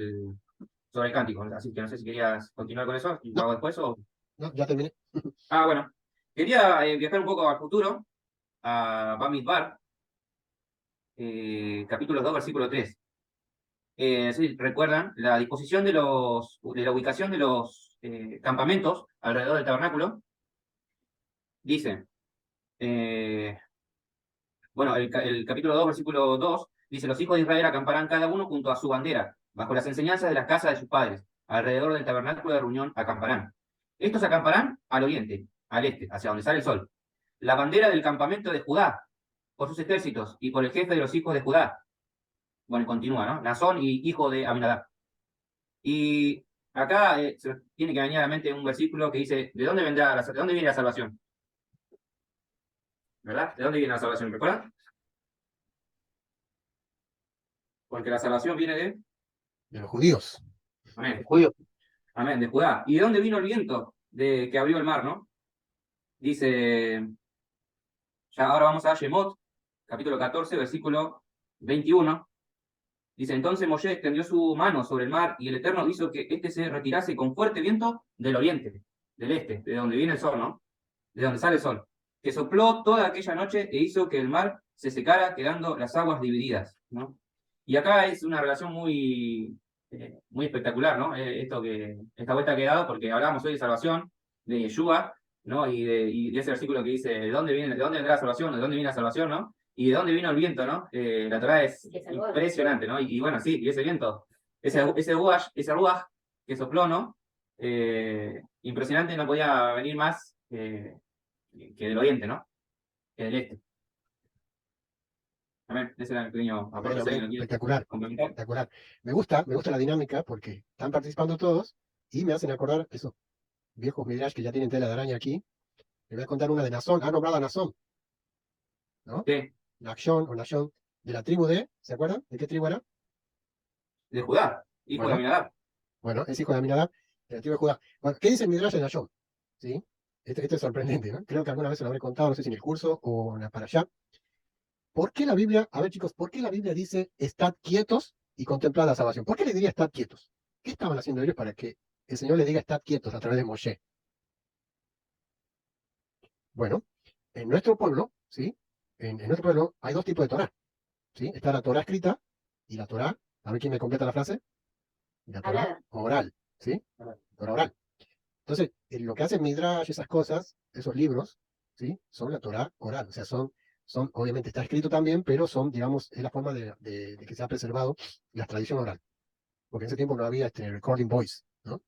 sobre el cántico. Así que no sé si querías continuar con eso y lo No, hago después o. no, ya terminé. Ah, bueno. Quería viajar un poco al futuro, a Bamidbar, capítulo 2, versículo 3. Sí, recuerdan la disposición de la ubicación de los campamentos alrededor del tabernáculo. Dice, eh, bueno, el capítulo 2, versículo 2, dice, los hijos de Israel acamparán cada uno junto a su bandera, bajo las enseñanzas de las casas de sus padres, alrededor del tabernáculo de reunión acamparán. Estos acamparán al oriente, al este, hacia donde sale el sol. La bandera del campamento de Judá, por sus ejércitos y por el jefe de los hijos de Judá. Bueno, y continúa, ¿no? Nazón y hijo de Aminadab. Y acá se tiene que venir a la mente un versículo que dice, ¿de dónde viene la salvación? ¿Verdad? ¿De dónde viene la salvación? ¿Recuerdan? Porque la salvación viene De los judíos. Amén. Judío. Amén, de Judá. ¿Y de dónde vino el viento que abrió el mar, no? Dice, ya ahora vamos a Shemot, capítulo 14, versículo 21. Dice, entonces Moshe extendió su mano sobre el mar y el Eterno hizo que éste se retirase con fuerte viento del oriente, del este, de donde viene el sol, ¿no? De donde sale el sol, que sopló toda aquella noche e hizo que el mar se secara, quedando las aguas divididas, ¿no? Y acá es una relación muy espectacular, ¿no? Esta vuelta que he dado, porque hablábamos hoy de salvación, de Yeshua, ¿no? Y de ese versículo que dice, ¿de dónde vendrá la salvación? ¿De dónde viene la salvación, no? Y de dónde vino el viento, ¿no? La Torá es impresionante, ¿no? Y bueno, sí, y ese viento, ese ruaj que sopló, ¿no? Impresionante, no podía venir más que del oriente, ¿no? Que del este. Amén. Ese era el pequeño aporte. Espectacular, Complementar. espectacular. Me gusta la dinámica porque están participando todos y me hacen acordar esos viejos midrash que ya tienen tela de araña aquí. Les voy a contar una de Nazón. Ha nombrado a Nazón, ¿no? Sí, Nachón, de la tribu de, ¿se acuerdan? ¿De qué tribu era? de Judá, hijo de Bueno. Aminadab. Bueno, es hijo de Aminadab, de la tribu de Judá. Bueno, ¿qué dice el midrash de Nachón? ¿Sí? Esto es sorprendente, ¿no? Creo que alguna vez se lo habré contado, no sé si en el curso o para allá. ¿Por qué la Biblia, a ver chicos, por qué la Biblia dice estad quietos y contemplad la salvación? ¿Por qué le diría estad quietos? ¿Qué estaban haciendo ellos para que el Señor le diga estad quietos a través de Moshe? Bueno, en nuestro pueblo, ¿sí? En nuestro pueblo hay dos tipos de Torah, ¿sí? Está la Torah escrita y la Torah, a ver quién me completa la frase, la Torah Hablada. oral, ¿sí? Torah oral. Entonces, lo que hace el Midrash, esas cosas, esos libros, ¿sí? Son la Torah oral, o sea, obviamente está escrito también, pero digamos, es la forma de que se ha preservado la tradición oral. Porque en ese tiempo no había recording voice, ¿no?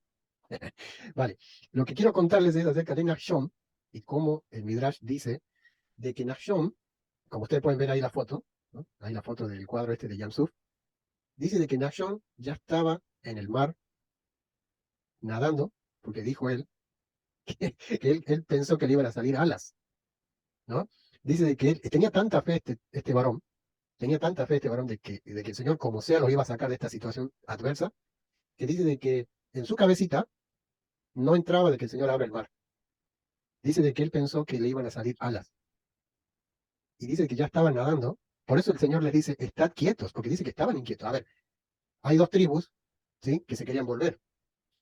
Vale, lo que quiero contarles es acerca de Nachshon y cómo el Midrash dice de que Nachshon, como ustedes pueden ver ahí la foto, ¿no? Ahí la foto del cuadro este de Yamsuf, dice de que Nachshon ya estaba en el mar nadando, porque dijo él que él pensó que le iban a salir alas, ¿no? Dice de que él tenía tanta fe este varón, tenía tanta fe este varón de que el Señor como sea lo iba a sacar de esta situación adversa, que dice de que en su cabecita no entraba de que el Señor abra el mar. Dice de que él pensó que le iban a salir alas. Y dice que ya estaban nadando. Por eso el Señor les dice, estad quietos, porque dice que estaban inquietos. A ver, hay dos tribus, ¿sí? Que se querían volver.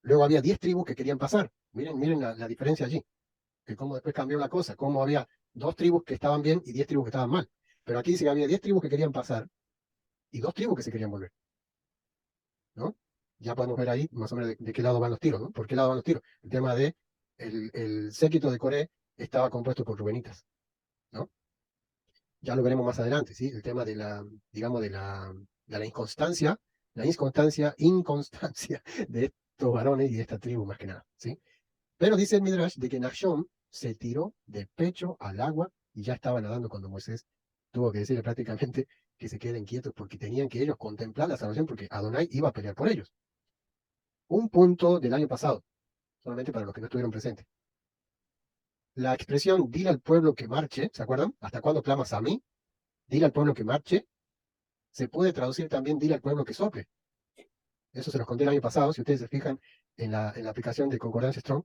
Luego había 10 tribus que querían pasar. Miren la diferencia allí. Que cómo después cambió la cosa. Cómo había 2 tribus que estaban bien y 10 tribus que estaban mal. Pero aquí dice que había 10 tribus que querían pasar y 2 tribus que se querían volver, ¿no? Ya podemos ver ahí más o menos de qué lado van los tiros, ¿no? ¿Por qué lado van los tiros? El tema de el séquito de Coré estaba compuesto por rubenitas, ¿no? Ya lo veremos más adelante, ¿sí? El tema de digamos, de la inconstancia de estos varones y de esta tribu más que nada, ¿sí? Pero dice el Midrash de que Nachshon se tiró de pecho al agua y ya estaba nadando cuando Moisés tuvo que decirle prácticamente que se queden quietos porque tenían que ellos contemplar la salvación porque Adonai iba a pelear por ellos. Un punto del año pasado, solamente para los que no estuvieron presentes. La expresión dile al pueblo que marche, ¿se acuerdan? ¿Hasta cuándo clamas a mí? Dile al pueblo que marche. Se puede traducir también dile al pueblo que sople. Eso se los conté el año pasado, si ustedes se fijan en la aplicación de Concordancia Strong.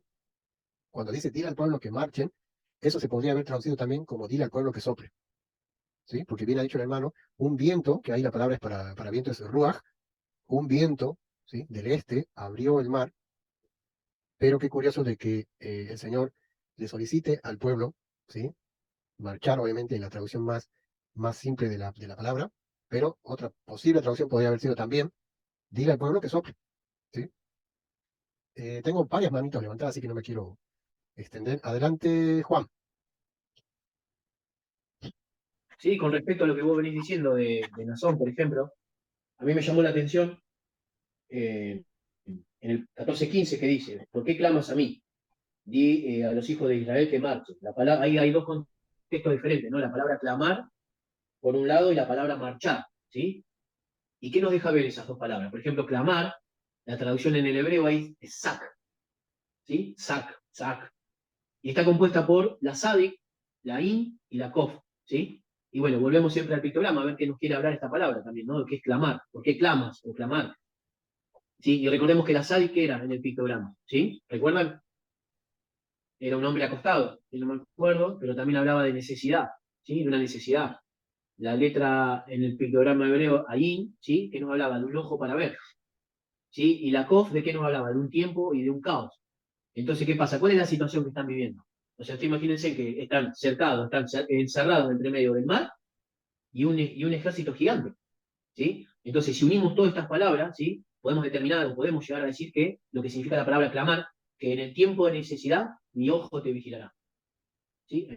Cuando dice dile al pueblo que marchen, eso se podría haber traducido también como dile al pueblo que sople. ¿sí? Porque bien ha dicho el hermano, un viento, que ahí la palabra es para viento es ruaj, un viento, ¿sí? Del este abrió el mar, pero qué curioso de que el Señor le solicite al pueblo, ¿sí? Marchar, obviamente, en la traducción más simple de la palabra, pero otra posible traducción podría haber sido también, dile al pueblo que sople, ¿sí? Tengo varias manitos levantadas, así que no me quiero extender. Adelante, Juan. Sí, con respecto a lo que vos venís diciendo de Nazón, por ejemplo, a mí me llamó la atención en el 14:15 que dice, ¿por qué clamas a mí? Di a los hijos de Israel que marchen. Ahí hay dos contextos diferentes, ¿no? La palabra clamar, por un lado, y la palabra marchar, ¿sí? ¿Y qué nos deja ver esas dos palabras? Por ejemplo, clamar, la traducción en el hebreo ahí es sak, ¿sí? Sak. Y está compuesta por la sadik, la in y la kof, ¿sí? Y bueno, volvemos siempre al pictograma a ver qué nos quiere hablar esta palabra también, ¿no? ¿Qué es clamar? ¿Por qué clamas o clamar? ¿Sí? Y recordemos que la sadik era en el pictograma, ¿sí? ¿Recuerdan? Era un hombre acostado, yo no me acuerdo, pero también hablaba de necesidad, ¿sí? De una necesidad. La letra en el pictograma hebreo, ayin, ¿sí? Que nos hablaba de un ojo para ver, ¿sí? Y la kof, ¿de qué nos hablaba? De un tiempo y de un caos. Entonces, ¿qué pasa? ¿Cuál es la situación que están viviendo? O sea, ustedes imagínense que están cercados, están encerrados entre medio del mar y un ejército gigante, ¿sí? Entonces, si unimos todas estas palabras, ¿sí? Podemos determinar o podemos llegar a decir que lo que significa la palabra clamar, que en el tiempo de necesidad mi ojo te vigilará, ¿sí?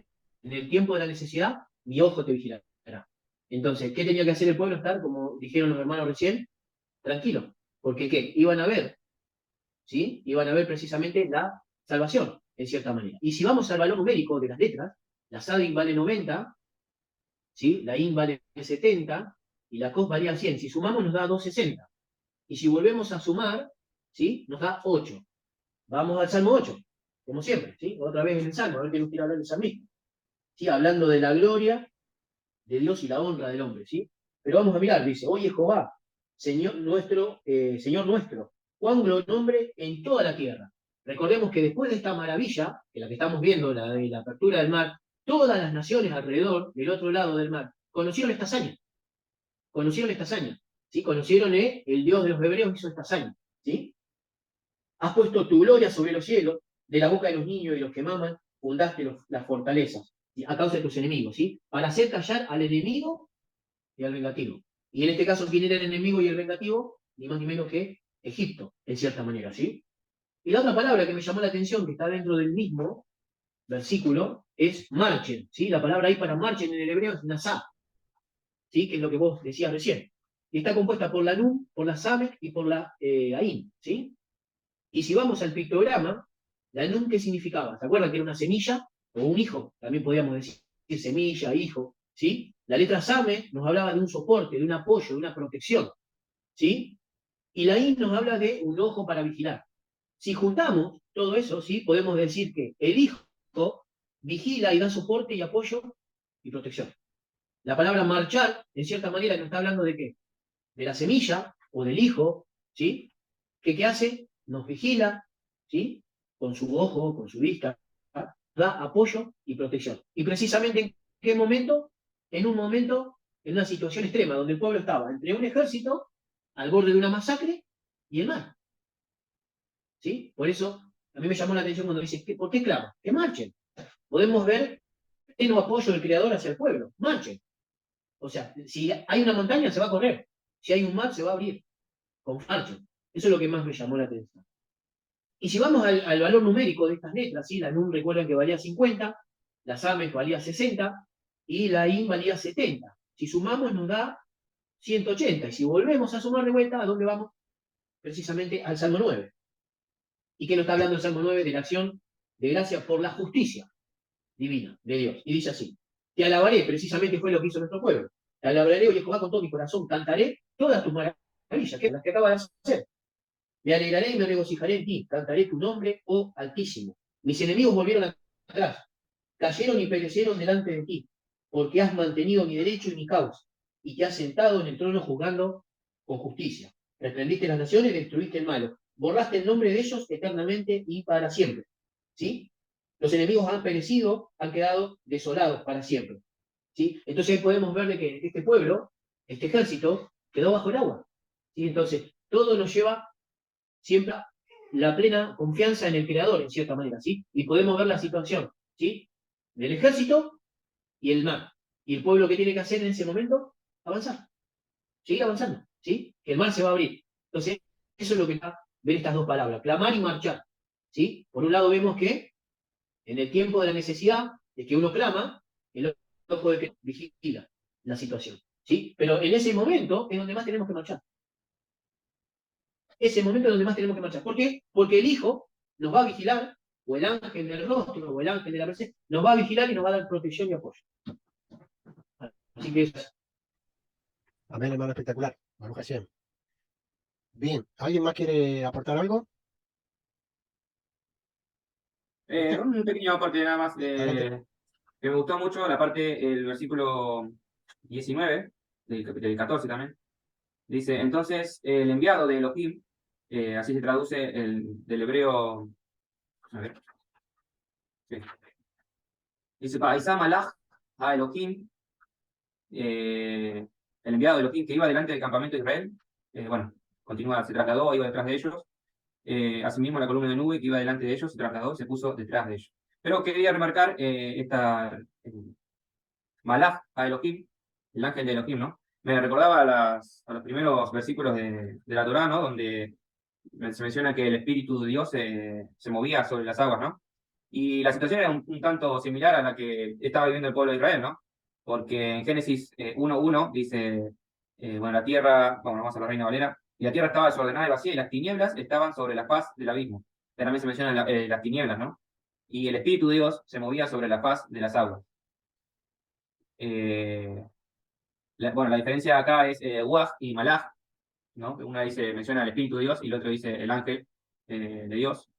En el tiempo de la necesidad mi ojo te vigilará. Entonces, ¿qué tenía que hacer el pueblo? Estar, como dijeron los hermanos recién, tranquilo. Porque ¿qué? Iban a ver, ¿sí? Iban a ver precisamente la salvación, en cierta manera. Y si vamos al valor numérico de las letras, la sadik vale 90, ¿sí? La in vale 70 y la cos valía 100. Si sumamos nos da 260. Y si volvemos a sumar, ¿sí? Nos da 8. Vamos al Salmo 8, como siempre, ¿sí? Otra vez en el Salmo, a ver qué nos quiere hablar el salmista. ¿Sí? Hablando de la gloria de Dios y la honra del hombre, ¿sí? Pero vamos a mirar, dice, oye Jehová, Señor nuestro, cuán nombre en toda la tierra. Recordemos que después de esta maravilla, que la que estamos viendo, la de la apertura del mar, todas las naciones alrededor, del otro lado del mar, conocieron esta hazaña. ¿Sí? Conocieron el Dios de los hebreos hizo esta hazaña, ¿sí? Has puesto tu gloria sobre los cielos, de la boca de los niños y los que maman, fundaste las fortalezas, ¿sí? A causa de tus enemigos, ¿sí? Para hacer callar al enemigo y al vengativo. Y en este caso, ¿quién era el enemigo y el vengativo? Ni más ni menos que Egipto, en cierta manera, ¿sí? Y la otra palabra que me llamó la atención, que está dentro del mismo versículo, es marchen, ¿sí? La palabra ahí para marchen en el hebreo es nasá, ¿sí? Que es lo que vos decías recién. Y está compuesta por la nun, por la samek y por la ain, ¿sí? Y si vamos al pictograma, la nun, ¿qué significaba? ¿Se acuerdan que era una semilla o un hijo? También podríamos decir semilla, hijo, ¿sí? La letra same nos hablaba de un soporte, de un apoyo, de una protección, ¿sí? Y la in nos habla de un ojo para vigilar. Si juntamos todo eso, ¿sí? Podemos decir que el hijo vigila y da soporte y apoyo y protección. La palabra marchar, en cierta manera, nos está hablando de qué? De la semilla o del hijo, ¿sí? ¿Qué hace? Nos vigila, ¿sí? Con su ojo, con su vista, ¿ah? Da apoyo y protección. Y precisamente en qué momento? En un momento, en una situación extrema, donde el pueblo estaba entre un ejército al borde de una masacre y el mar. ¿Sí? Por eso, a mí me llamó la atención cuando dice, ¿por qué clama? Que marchen. Podemos ver el apoyo del Creador hacia el pueblo. Marchen. O sea, si hay una montaña, se va a correr. Si hay un mar, se va a abrir. Con marchen. Eso es lo que más me llamó la atención. Y si vamos al valor numérico de estas letras, ¿sí? La NUN recuerdan que valía 50, la SAMES valía 60 y la IN valía 70. Si sumamos nos da 180. Y si volvemos a sumar de vuelta, ¿a dónde vamos? Precisamente al Salmo 9. ¿Y qué nos está hablando el Salmo 9? De la acción de gracia por la justicia divina de Dios. Y dice así, te alabaré, precisamente fue lo que hizo nuestro pueblo. Te alabaré, oye Jehová, con todo mi corazón, cantaré todas tus maravillas, que las que acabas de hacer. Me alegraré y me regocijaré en ti, cantaré tu nombre, oh Altísimo. Mis enemigos volvieron atrás, cayeron y perecieron delante de ti, porque has mantenido mi derecho y mi causa, y te has sentado en el trono juzgando con justicia. Reprendiste las naciones, destruiste el malo, borraste el nombre de ellos eternamente y para siempre. ¿Sí? Los enemigos han perecido, han quedado desolados para siempre. ¿sí? Entonces ahí podemos ver de que este pueblo, este ejército, quedó bajo el agua. ¿Sí? Entonces, todo nos lleva siempre a la plena confianza en el Creador, en cierta manera, ¿sí? Y podemos ver la situación, ¿sí? Del ejército y el mar. Y el pueblo, que tiene que hacer en ese momento, avanzar, seguir avanzando, ¿sí? Que el mar se va a abrir. Entonces, eso es lo que da ver estas dos palabras, clamar y marchar, ¿sí? Por un lado vemos que en el tiempo de la necesidad, de que uno clama, el ojo de que vigila la situación, ¿sí? Pero en ese momento es donde más tenemos que marchar. Ese momento es donde más tenemos que marchar. ¿Por qué? Porque el Hijo nos va a vigilar, o el ángel del rostro, o el ángel de la presencia, nos va a vigilar y nos va a dar protección y apoyo. Así que es... Amén, hermano, espectacular. Baruch Hashem. Bien, ¿alguien más quiere aportar algo? Un pequeño aporte nada más. Adelante. Que me gustó mucho la parte, el versículo 19, del 14 también. Dice, entonces el enviado de Elohim, así se traduce del hebreo, a ver, sí. Dice, Ba'isa Malach a Elohim, el enviado de Elohim que iba delante del campamento de Israel, bueno, continúa, se trasladó, iba detrás de ellos. Asimismo, la columna de nube que iba delante de ellos se trasladó, se puso detrás de ellos. Pero quería remarcar Malach a Elohim, el ángel de Elohim, ¿no? Me recordaba a los primeros versículos de la Torá, ¿no? Donde se menciona que el Espíritu de Dios se movía sobre las aguas, ¿no? Y la situación era un tanto similar a la que estaba viviendo el pueblo de Israel, ¿no? Porque en Génesis 1:1 dice, bueno, la tierra, bueno, vamos a la Reina Valera, y la tierra estaba desordenada y vacía, y las tinieblas estaban sobre la faz del abismo. También se mencionan las tinieblas, ¿no? Y el Espíritu de Dios se movía sobre la faz de las aguas. Bueno, la diferencia acá es Waj y Malach, ¿no? Una dice, menciona el Espíritu de Dios y el otro dice el ángel de Dios.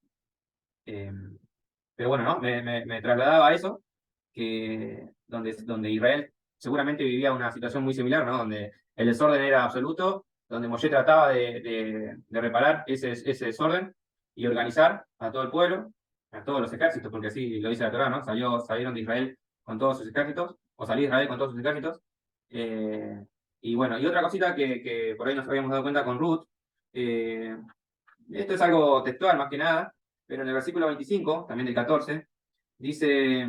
Pero bueno, ¿no? Me trasladaba a eso, que donde Israel seguramente vivía una situación muy similar, ¿no? Donde el desorden era absoluto, donde Moshe trataba de reparar ese desorden y organizar a todo el pueblo, a todos los ejércitos, porque así lo dice la Torá, ¿no? Salieron de Israel con todos sus ejércitos, o salió Israel con todos sus ejércitos. Y bueno, y otra cosita que por ahí nos habíamos dado cuenta con Ruth, esto es algo textual más que nada, pero en el versículo 25, también del 14, dice,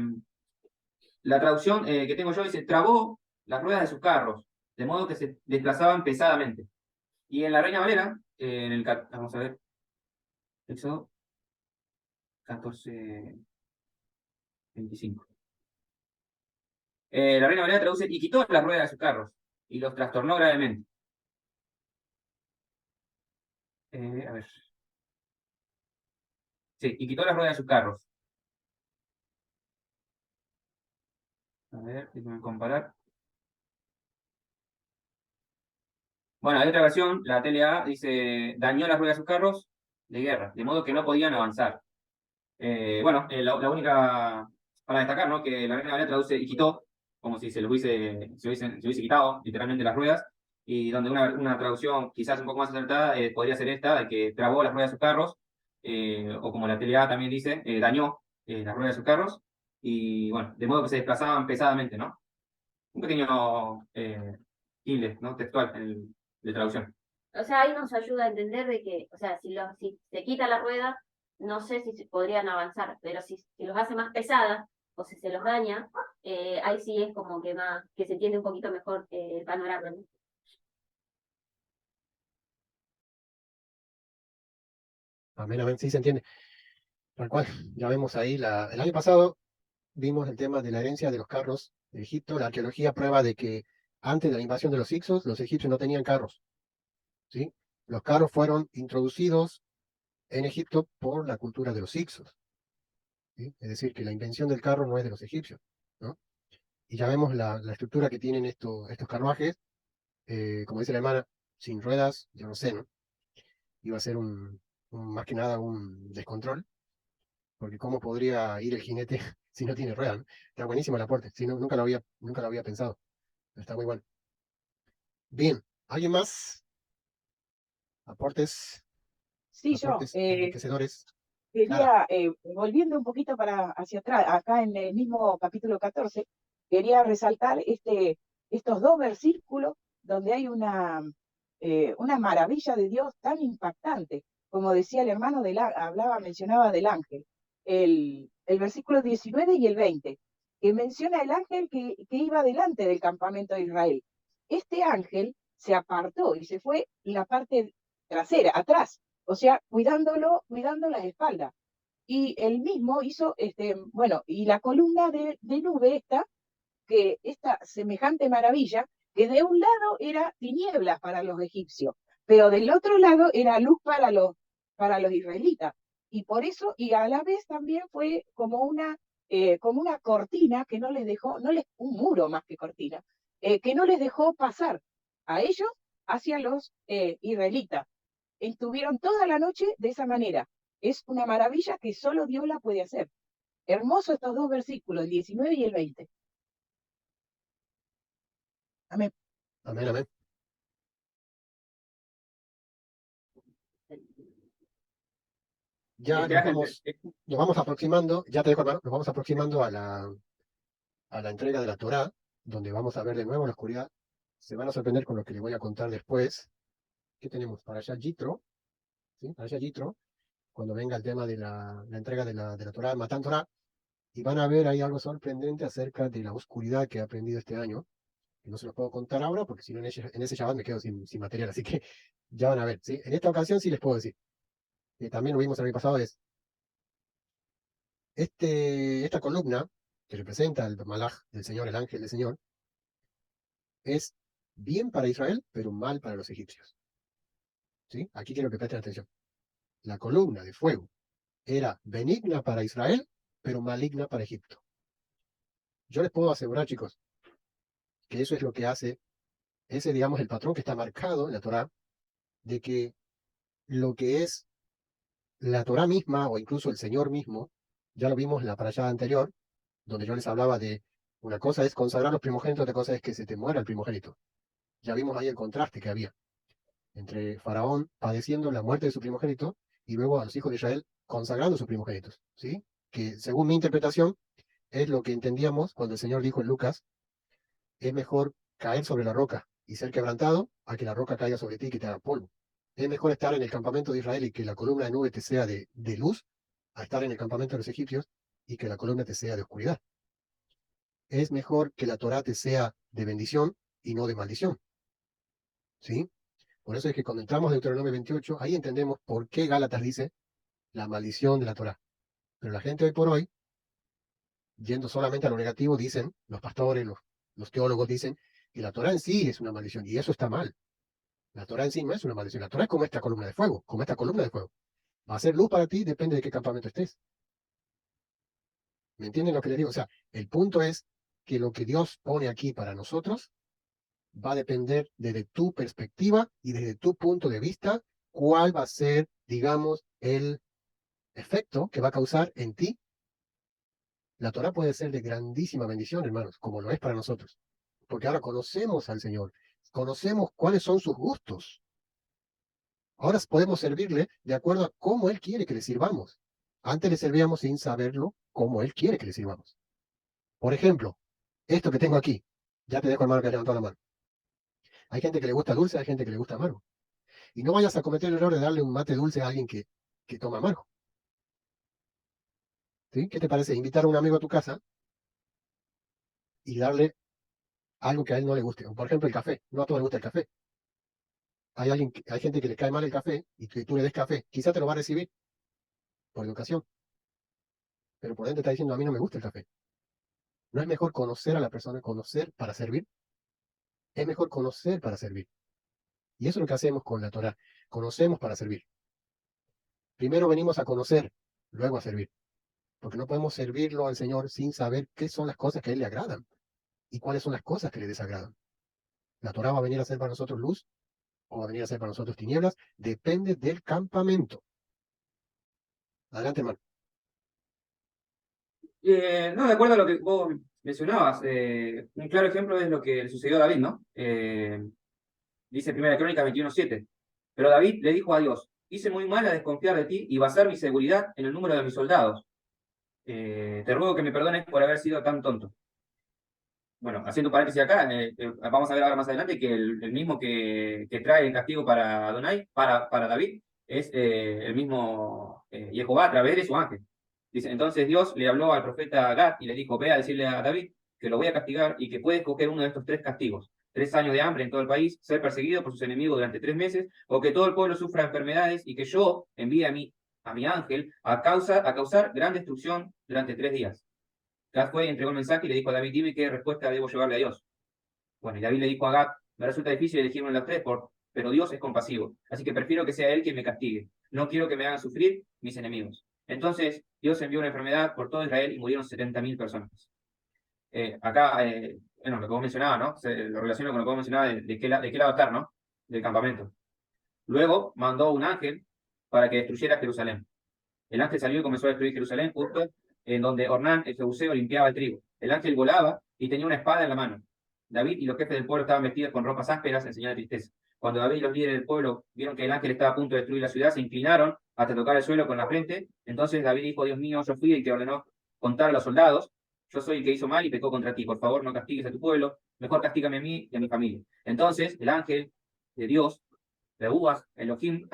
la traducción que tengo yo dice, trabó las ruedas de sus carros, de modo que se desplazaban pesadamente. Y en la Reina Valera, vamos a ver, Éxodo 14, 25. La Reina Valera traduce, y quitó las ruedas de sus carros, y los trastornó gravemente. A ver. Sí, y quitó las ruedas de sus carros. A ver, déjenme comparar. Bueno, hay otra versión, la TLA dice, dañó las ruedas de sus carros de guerra, de modo que no podían avanzar. Bueno, la única para destacar, ¿no? Que la Reina Valera traduce y quitó, como si se hubiese quitado literalmente las ruedas, y donde una traducción quizás un poco más acertada podría ser esta, de que trabó las ruedas de sus carros, o como la TLA también dice, dañó las ruedas de sus carros, y bueno, de modo que se desplazaban pesadamente, ¿no? Un pequeño tilde, ¿no? Textual de traducción. O sea, ahí nos ayuda a entender de que, o sea, si se quita la rueda, no sé si se podrían avanzar, pero si los hace más pesadas o si se los daña, ahí sí es como que se entiende un poquito mejor el panorama, ¿no? Amén, amén, sí se entiende. Tal cual, ya vemos ahí, el año pasado vimos el tema de la herencia de los carros de Egipto. La arqueología prueba de que antes de la invasión de los Hicsos, los egipcios no tenían carros, ¿sí? Los carros fueron introducidos en Egipto por la cultura de los Hicsos, ¿sí? Es decir, que la invención del carro no es de los egipcios, ¿no? Y ya vemos la estructura que tienen estos carruajes, como dice la hermana, sin ruedas, yo no sé, ¿no? Iba a ser más que nada un descontrol, porque ¿cómo podría ir el jinete si no tiene ruedas, ¿no? Está buenísimo el aporte, sí, nunca lo había pensado, pero está muy bueno. Bien, ¿alguien más? Aportes Sí, yo enriquecedores. quería, volviendo un poquito hacia atrás, acá en el mismo capítulo 14, quería resaltar estos dos versículos donde hay una maravilla de Dios tan impactante, como decía el hermano, mencionaba del ángel, el versículo 19 y el 20, que menciona el ángel que iba delante del campamento de Israel. Este ángel se apartó y se fue en la parte trasera, atrás, o sea, cuidando las espaldas. Y él mismo hizo, y la columna de nube esta semejante maravilla, que de un lado era tinieblas para los egipcios, pero del otro lado era luz para los israelitas. Y por eso, y a la vez también fue como una cortina que no les dejó, un muro más que cortina, que no les dejó pasar a ellos hacia los israelitas. Estuvieron toda la noche de esa manera. Es una maravilla que solo Dios la puede hacer. Hermoso estos dos versículos, el 19 y el 20. Amén. Amén, amén. Ya nos vamos aproximando, ya te dejo, hermano, nos vamos aproximando a la entrega de la Torá, donde vamos a ver de nuevo la oscuridad. Se van a sorprender con lo que les voy a contar después. ¿Qué tenemos? Para allá Yitro, ¿sí? Para allá Yitro, cuando venga el tema de la entrega de la Torá, Matán Torá, y van a ver ahí algo sorprendente acerca de la oscuridad que he aprendido este año, que no se los puedo contar ahora, porque si no en ese Shabbat me quedo sin material, así que ya van a ver, ¿sí? En esta ocasión sí les puedo decir, que también lo vimos el año pasado, es esta columna que representa el malaj del Señor, el ángel del Señor, es bien para Israel, pero mal para los egipcios. ¿Sí? Aquí quiero que presten atención. La columna de fuego era benigna para Israel, pero maligna para Egipto. Yo les puedo asegurar, chicos, que eso es lo que hace, ese, digamos, el patrón que está marcado en la Torá, de que lo que es la Torá misma, o incluso el Señor mismo, ya lo vimos en la parashá anterior, donde yo les hablaba de una cosa es consagrar los primogénitos, otra cosa es que se te muera el primogénito. Ya vimos ahí el contraste que había entre Faraón padeciendo la muerte de su primogénito y luego a los hijos de Israel consagrando sus primogénitos, ¿sí? Que según mi interpretación es lo que entendíamos cuando el Señor dijo en Lucas, es mejor caer sobre la roca y ser quebrantado a que la roca caiga sobre ti y que te haga polvo. Es mejor estar en el campamento de Israel y que la columna de nube te sea de luz, a estar en el campamento de los egipcios y que la columna te sea de oscuridad. Es mejor que la Torá te sea de bendición y no de maldición. ¿Sí? Por eso es que cuando entramos en Deuteronomio 28, ahí entendemos por qué Gálatas dice la maldición de la Torá. Pero la gente hoy por hoy, yendo solamente a lo negativo, dicen, los pastores, los teólogos dicen que la Torá en sí es una maldición, y eso está mal. La Torá en sí no es una maldición, la Torá es como esta columna de fuego, como esta columna de fuego. Va a ser luz para ti, depende de qué campamento estés. ¿Me entienden lo que les digo? O sea, el punto es que lo que Dios pone aquí para nosotros va a depender desde tu perspectiva y desde tu punto de vista, cuál va a ser, digamos, el efecto que va a causar en ti. La Torá puede ser de grandísima bendición, hermanos, como lo es para nosotros. Porque ahora conocemos al Señor, conocemos cuáles son sus gustos. Ahora podemos servirle de acuerdo a cómo Él quiere que le sirvamos. Antes le servíamos sin saberlo cómo Él quiere que le sirvamos. Por ejemplo, esto que tengo aquí, ya te dejo, hermano, que ha levantado la mano. Hay gente que le gusta dulce, hay gente que le gusta amargo. Y no vayas a cometer el error de darle un mate dulce a alguien que toma amargo. ¿Sí? ¿Qué te parece? Invitar a un amigo a tu casa y darle algo que a él no le guste. O por ejemplo, el café. No a todos les gusta el café. Hay gente que le cae mal el café y que tú le des café. Quizá te lo va a recibir por educación. Pero por dentro está diciendo, a mí no me gusta el café. ¿No es mejor conocer a la persona, conocer para servir? Es mejor conocer para servir. Y eso es lo que hacemos con la Torá. Conocemos para servir. Primero venimos a conocer, luego a servir. Porque no podemos servirlo al Señor sin saber qué son las cosas que a Él le agradan y cuáles son las cosas que le desagradan. La Torá va a venir a ser para nosotros luz o va a venir a ser para nosotros tinieblas, depende del campamento. Adelante, hermano. No, de acuerdo a lo que vos mencionabas, un claro ejemplo es lo que le sucedió a David, ¿no? Dice 1 Crónicas 21:7. Pero David le dijo a Dios, hice muy mal a desconfiar de ti y basar mi seguridad en el número de mis soldados. Te ruego que me perdones por haber sido tan tonto. bueno, haciendo un paréntesis acá, vamos a ver ahora más adelante que el mismo que trae el castigo para Adonai, para David, es el mismo Jehová a través de su ángel. Dice, entonces Dios le habló al profeta Gad y le dijo, ve a decirle a David que lo voy a castigar y que puede escoger uno de estos 3 castigos. 3 años de hambre en todo el país, ser perseguido por sus enemigos durante 3 meses, o que todo el pueblo sufra enfermedades y que yo envíe a mi ángel a causar gran destrucción durante 3 días. Gad fue y entregó el mensaje y le dijo a David, dime qué respuesta debo llevarle a Dios. Bueno, y David le dijo a Gad, me resulta difícil elegir uno de los 3, pero Dios es compasivo, así que prefiero que sea Él quien me castigue. No quiero que me hagan sufrir mis enemigos. Entonces Dios envió una enfermedad por todo Israel y murieron 70.000 personas. Acá, bueno, lo que vos mencionabas, ¿no? Lo relaciono con lo que vos mencionabas de qué lado estar, ¿no? Del campamento. Luego mandó un ángel para que destruyera Jerusalén. El ángel salió y comenzó a destruir Jerusalén justo en donde Ornán, el jebuseo, limpiaba el trigo. El ángel volaba y tenía una espada en la mano. David y los jefes del pueblo estaban vestidos con ropas ásperas en señal de tristeza. Cuando David y los líderes del pueblo vieron que el ángel estaba a punto de destruir la ciudad, se inclinaron hasta tocar el suelo con la frente. Entonces David dijo, Dios mío, yo fui el que ordenó contar a los soldados. Yo soy el que hizo mal y pecó contra ti. Por favor, no castigues a tu pueblo. Mejor castígame a mí y a mi familia. Entonces el ángel de Dios, Reúas, Elohim,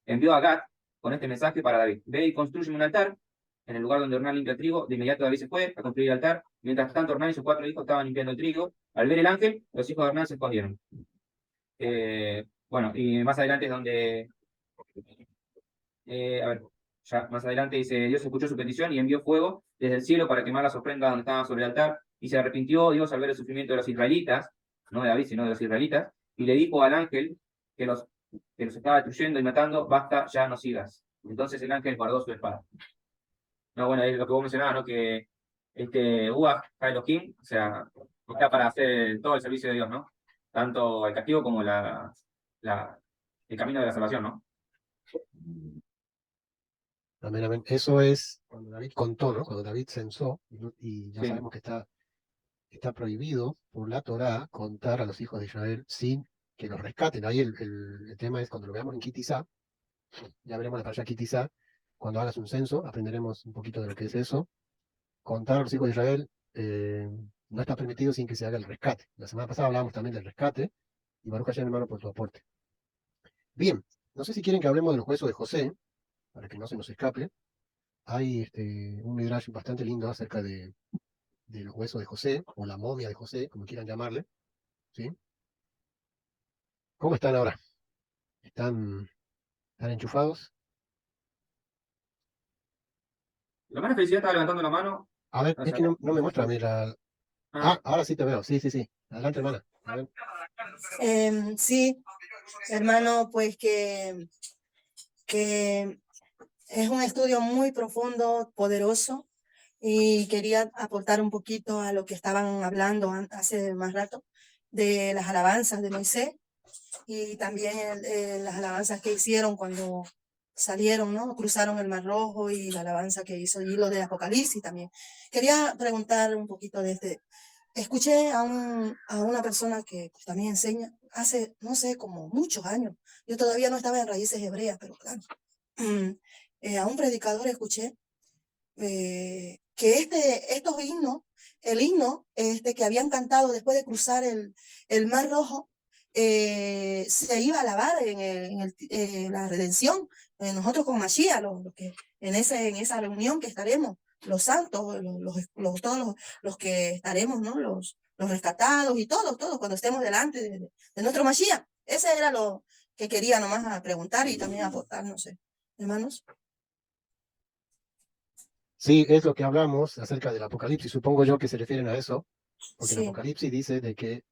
envió a Gad con este mensaje para David. Ve y construye un altar en el lugar donde Ornán limpia el trigo. De inmediato David se fue a construir el altar. Mientras tanto, Ornán y sus 4 hijos estaban limpiando el trigo. Al ver el ángel, los hijos de Ornán se escondieron. Bueno, y más adelante es donde... a ver, ya más adelante dice, Dios escuchó su petición y envió fuego desde el cielo para quemar las ofrendas donde estaban sobre el altar. Y se arrepintió Dios al ver el sufrimiento de los israelitas, no de David, sino de los israelitas, y le dijo al ángel que los estaba destruyendo y matando, basta, ya no sigas. Entonces el ángel guardó su espada. No, bueno, es lo que vos mencionabas, ¿no? Que Uaj, Elohim, o sea, está para hacer todo el servicio de Dios, ¿no? Tanto el castigo como el camino de la salvación, ¿no? Amén, amén. Eso es cuando David contó, ¿no? Cuando David censó, y ya Sí. sabemos que está prohibido por la Torá contar a los hijos de Israel sin que los rescaten. Ahí el tema es cuando lo veamos en Kitizá, ya veremos la parasha Kitizá, cuando hagas un censo, aprenderemos un poquito de lo que es eso. Contar a los hijos de Israel no está permitido sin que se haga el rescate. La semana pasada hablábamos también del rescate, y Baruch Hashem, hermano, por tu aporte. Bien, no sé si quieren que hablemos de los huesos de José, para que no se nos escape. Hay un midrash bastante lindo acerca de los huesos de José, o la momia de José, como quieran llamarle. ¿Sí? ¿Cómo están ahora? ¿Están enchufados? La hermana Felicidad estaba levantando la mano. A ver, O es sea, que no me muestra a mí la... Ah, ahora sí te veo. Sí, sí, sí. Adelante, hermana. A ver. Sí, hermano, pues que es un estudio muy profundo, poderoso, y quería aportar un poquito a lo que estaban hablando hace más rato de las alabanzas de Moisés y también las alabanzas que hicieron cuando salieron, ¿no? Cruzaron el Mar Rojo, y la alabanza que hizo y lo de Apocalipsis también. Quería preguntar un poquito desde... Escuché a una persona que pues, también enseña hace, no sé, como muchos años. Yo todavía no estaba en Raíces Hebreas, pero claro. A un predicador escuché que estos himnos, el himno que habían cantado después de cruzar el Mar Rojo, se iba a alabar en la redención. Nosotros con Mashiach, los que en esa reunión que estaremos, los santos, todos los que estaremos, ¿no? Los rescatados y todos, cuando estemos delante de nuestro Mashiach. Ese era lo que quería nomás preguntar y también aportar, no sé, hermanos. Sí, es lo que hablamos acerca del Apocalipsis. Supongo yo que se refieren a eso, porque el Sí. Apocalipsis dice de que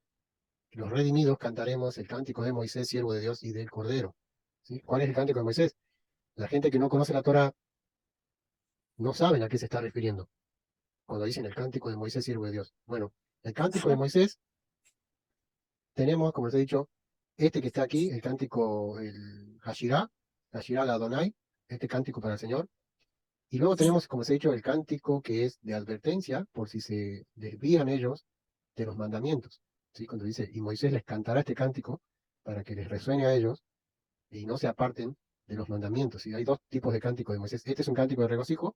los redimidos cantaremos el cántico de Moisés, siervo de Dios, y del Cordero. ¿Sí? ¿Cuál es el cántico de Moisés? La gente que no conoce la Torah no saben a qué se está refiriendo cuando dicen el cántico de Moisés, siervo de Dios. Bueno, el cántico de Moisés, tenemos, como les he dicho, este que está aquí, el cántico, el Hashirá la Adonai, este cántico para el Señor. Y luego tenemos, como les he dicho, el cántico que es de advertencia por si se desvían ellos de los mandamientos. ¿Sí? Cuando dice, y Moisés les cantará este cántico para que les resuene a ellos y no se aparten de los mandamientos. Y hay 2 tipos de cántico de Moisés. Este es un cántico de regocijo,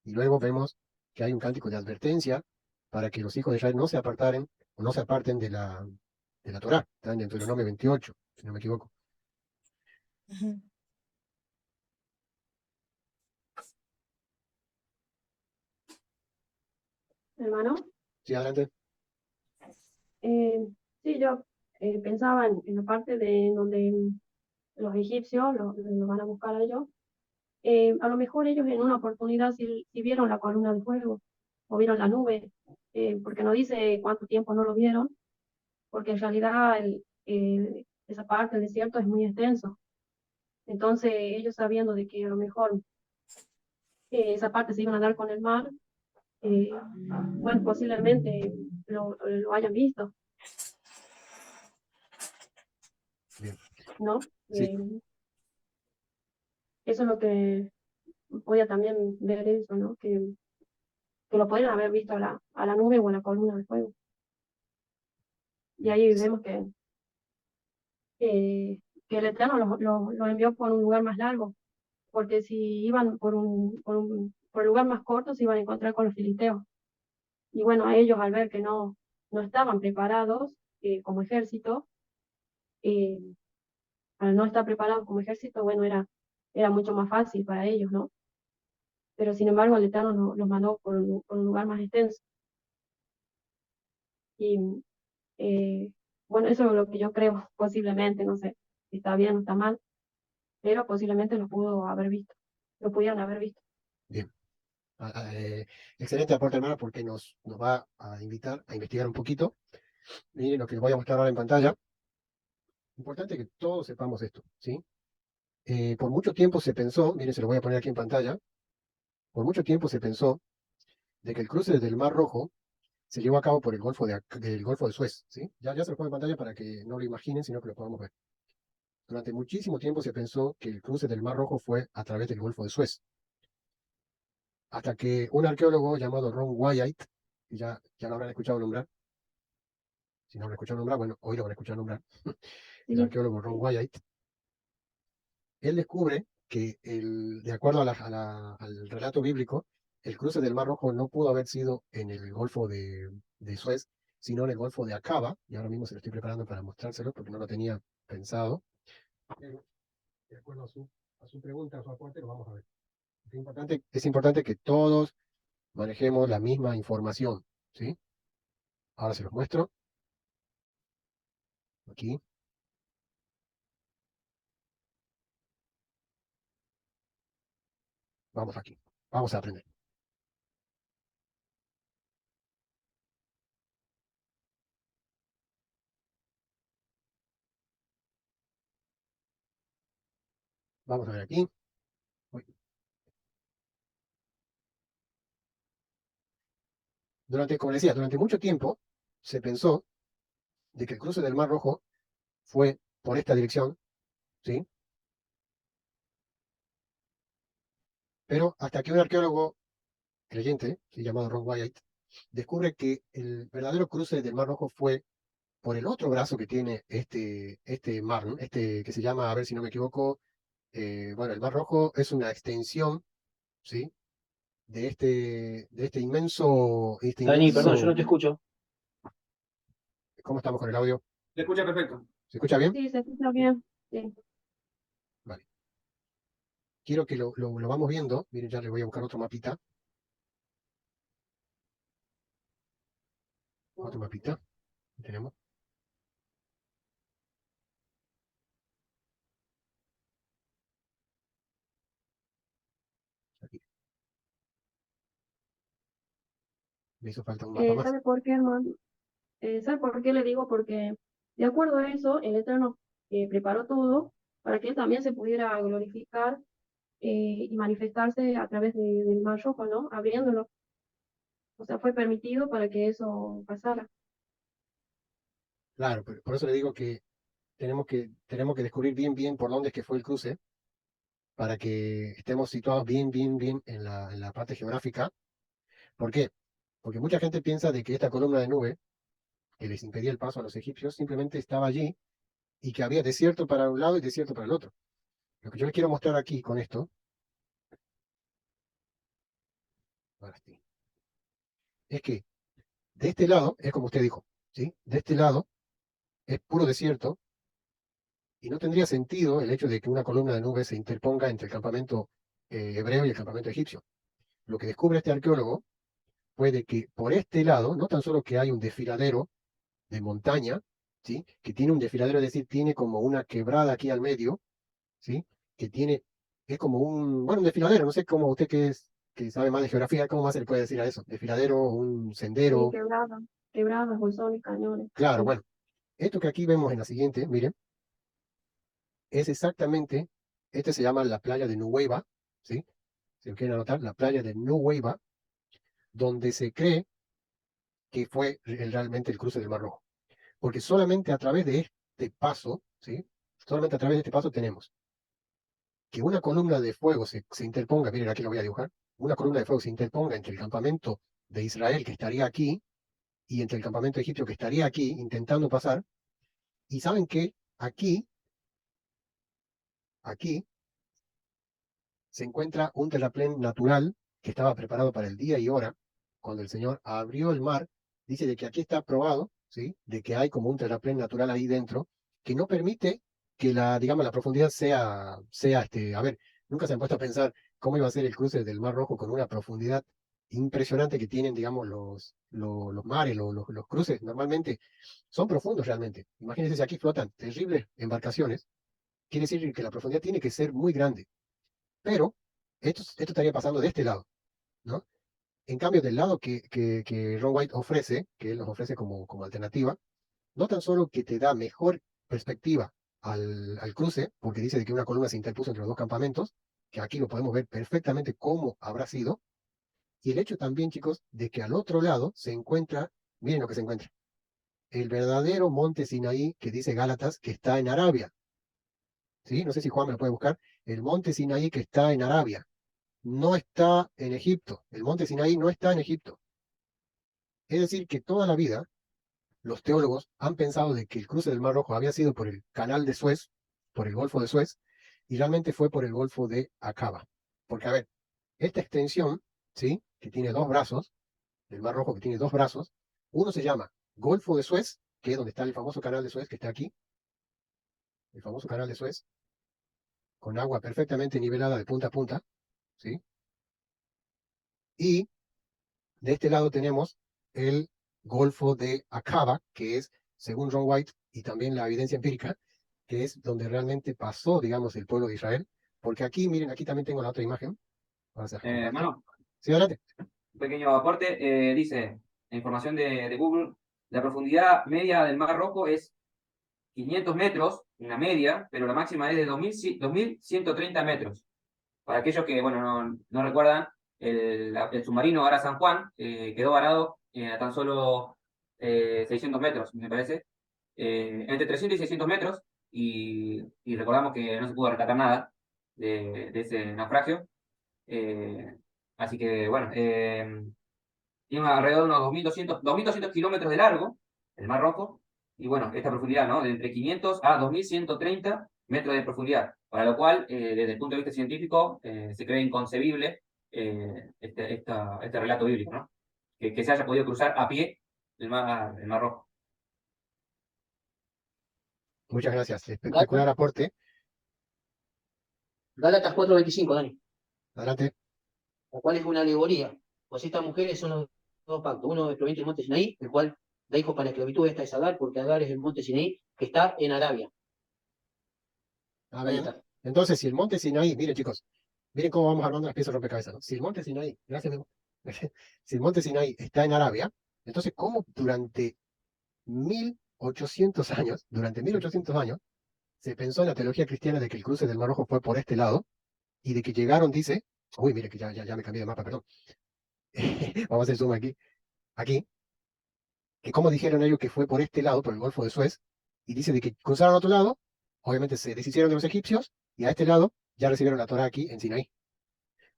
y luego vemos que hay un cántico de advertencia para que los hijos de Israel no se apartaren o no se aparten de la Torá. Está en Deuteronomio 28, si no me equivoco. Ujú. Hermano. Sí, adelante. Sí, yo pensaba en la parte de donde los egipcios lo van a buscar a ellos. A lo mejor ellos en una oportunidad si vieron la columna de fuego o vieron la nube, porque no dice cuánto tiempo no lo vieron, porque en realidad esa parte del desierto es muy extenso. Entonces ellos sabiendo de que a lo mejor esa parte se iban a dar con el mar, bueno, posiblemente lo hayan visto, Bien. ¿no? Sí, Eso es lo que podía también ver eso, ¿no? Que lo podrían haber visto a la nube o a la columna de fuego. Y ahí vemos que el Eterno lo envió por un lugar más largo, porque si iban por el lugar más corto se iban a encontrar con los filisteos. Y bueno, a ellos al ver que no estaban preparados como ejército, eh, al no estar preparados como ejército, bueno, era mucho más fácil para ellos, ¿no? Pero sin embargo el Eterno los mandó por un lugar más extenso. Y bueno, eso es lo que yo creo, posiblemente, no sé si está bien o está mal, pero posiblemente lo pudo haber visto, lo pudieron haber visto. bien. Excelente aporte, hermana, porque nos va a invitar a investigar un poquito. Miren lo que les voy a mostrar ahora en pantalla. Importante que todos sepamos esto, ¿sí? Por mucho tiempo se pensó, miren, se lo voy a poner aquí en pantalla, por mucho tiempo se pensó de que el cruce del Mar Rojo se llevó a cabo por el del Golfo de Suez, ¿sí? Ya se lo pongo en pantalla para que no lo imaginen, sino que lo podamos ver. Durante muchísimo tiempo se pensó que el cruce del Mar Rojo fue a través del Golfo de Suez, hasta que un arqueólogo llamado Ron Wyatt, que ya lo habrán escuchado nombrar, si no lo han escuchado nombrar, bueno, hoy lo van a escuchar nombrar, el Sí, arqueólogo Ron Wyatt, él descubre que de acuerdo al relato bíblico, el cruce del Mar Rojo no pudo haber sido en el Golfo de Suez, sino en el Golfo de Aqaba, y ahora mismo se lo estoy preparando para mostrárselo porque no lo tenía pensado. Pero, de acuerdo a su pregunta, a su aporte, lo vamos a ver. Es importante que todos manejemos la misma información, ¿sí? Ahora se los muestro. Aquí. Vamos aquí. Vamos a aprender. Vamos a ver aquí. Uy. Como decía, durante mucho tiempo se pensó de que el cruce del Mar Rojo fue por esta dirección, ¿sí? Pero hasta que un arqueólogo creyente, ¿sí? Llamado Ron Wyatt, descubre que el verdadero cruce del Mar Rojo fue por el otro brazo que tiene este mar, ¿no? Que se llama, a ver si no me equivoco, bueno, el Mar Rojo es una extensión, ¿sí? De este Dani, perdón, yo inmenso, no te escucho. ¿cómo estamos con el audio? Se escucha perfecto. ¿Se escucha bien? sí, se escucha bien. Sí. Vale. Quiero que lo vamos viendo. Miren, ya le voy a buscar otro mapita. Otro mapita. Aquí tenemos. Aquí. Me hizo falta un mapa más. ¿Sabe por qué, hermano? ¿Sabe por qué le digo? Porque de acuerdo a eso, el Eterno preparó todo para que él también se pudiera glorificar y manifestarse a través del Mar Rojo, ¿no? Abriéndolo. O sea, fue permitido para que eso pasara. Claro, por eso le digo que tenemos que descubrir bien por dónde es que fue el cruce, para que estemos situados bien en la parte geográfica. ¿Por qué? Porque mucha gente piensa de que esta columna de nube, que les impedía el paso a los egipcios, simplemente estaba allí y que había desierto para un lado y desierto para el otro. Lo que yo les quiero mostrar aquí con esto, ahora sí, es que de este lado es como usted dijo, ¿sí? De este lado es puro desierto y no tendría sentido el hecho de que una columna de nubes se interponga entre el campamento hebreo y el campamento egipcio. Lo que descubre este arqueólogo fue de que por este lado, no tan solo que hay un desfiladero de montaña, ¿sí? Que tiene un desfiladero, es decir, tiene como una quebrada aquí al medio, ¿sí? Que tiene, es como un desfiladero, no sé cómo usted que sabe más de geografía, ¿cómo más se le puede decir a eso? Desfiladero, un Sí, sendero, quebradas, bolsones, cañones. claro, Sí. bueno, esto que aquí vemos en la siguiente, miren, es exactamente, este se llama la playa de Nuweiba, ¿sí? Si lo quieren anotar, la playa de Nuweiba, donde se cree que fue realmente el cruce del Mar Rojo. Porque solamente a través de este paso, ¿sí? Solamente a través de este paso tenemos que una columna de fuego se interponga, miren aquí lo voy a dibujar, una columna de fuego se interponga entre el campamento de Israel que estaría aquí y entre el campamento egipcio que estaría aquí intentando pasar, y saben que aquí se encuentra un terraplén natural que estaba preparado para el día y hora, cuando el Señor abrió el mar, dice de que aquí está probado, ¿sí? De que hay como un terraplén natural ahí dentro, que no permite que digamos, la profundidad a ver, nunca se han puesto a pensar cómo iba a ser el cruce del Mar Rojo con una profundidad impresionante que tienen, digamos, los mares, los cruces, normalmente son profundos realmente. Imagínense si aquí flotan terribles embarcaciones, quiere decir que la profundidad tiene que ser muy grande. Pero esto estaría pasando de este lado, ¿no? En cambio, del lado que Ron White ofrece, que él nos ofrece como alternativa, no tan solo que te da mejor perspectiva al cruce, porque dice de que una columna se interpuso entre los dos campamentos, que aquí lo podemos ver perfectamente cómo habrá sido, y el hecho también, chicos, de que al otro lado se encuentra, miren lo que se encuentra, el verdadero monte Sinaí que dice Gálatas que está en Arabia, ¿sí? No sé si Juan me lo puede buscar, el monte Sinaí que está en Arabia. No está en Egipto. El monte Sinaí no está en Egipto. Es decir, que toda la vida los teólogos han pensado de que el cruce del Mar Rojo había sido por el canal de Suez, por el Golfo de Suez, y realmente fue por el Golfo de Acaba. Porque, a ver, esta extensión, ¿sí? Que tiene dos brazos, el Mar Rojo que tiene dos brazos, uno se llama Golfo de Suez, que es donde está el famoso canal de Suez que está aquí, el famoso canal de Suez, con agua perfectamente nivelada de punta a punta, ¿sí? Y de este lado tenemos el Golfo de Acaba, que es, según Ron White, y también la evidencia empírica, que es donde realmente pasó, digamos, el pueblo de Israel. Porque aquí, miren, aquí también tengo la otra imagen. Hermano, Sí, adelante. un pequeño aporte. Dice, la información de Google, la profundidad media del Mar Rojo es 500 metros, una media, pero la máxima es de 2130 metros. Para aquellos que, bueno, no recuerdan, el submarino Ara San Juan quedó varado a tan solo 600 metros, me parece, entre 300 y 600 metros, y recordamos que no se pudo rescatar nada de ese naufragio. Eh, Así que, bueno, tiene alrededor de unos 2200 kilómetros de largo, el Mar Rojo, y bueno, esta profundidad, ¿no? De entre 500 a 2130 metros de profundidad, para lo cual, desde el punto de vista científico, se cree inconcebible este relato bíblico, ¿no? Que se haya podido cruzar a pie el Mar Rojo. Muchas gracias. Espectacular aporte. Gálatas 4:25, Dani, Adelante. la cual es una alegoría, pues estas mujeres son los dos pactos, uno proviene del monte Sinaí, el cual da hijos para la esclavitud, esta es Agar, porque Agar es el monte Sinaí, que está en Arabia. A Ahí ver. está. Entonces, si el monte Sinaí, miren, chicos, miren cómo vamos armando las piezas de rompecabezas, ¿no? Si el monte Sinaí, gracias, Memo. Si el monte Sinaí está en Arabia, entonces, ¿cómo durante 1800 años, se pensó en la teología cristiana de que el cruce del Mar Rojo fue por este lado y de que llegaron, dice, uy, mire que ya me cambié de mapa, perdón. Vamos a hacer zoom aquí, que como dijeron ellos que fue por este lado, por el Golfo de Suez, y dice de que cruzaron al otro lado, obviamente se deshicieron de los egipcios, y a este lado ya recibieron la Torá aquí en Sinaí.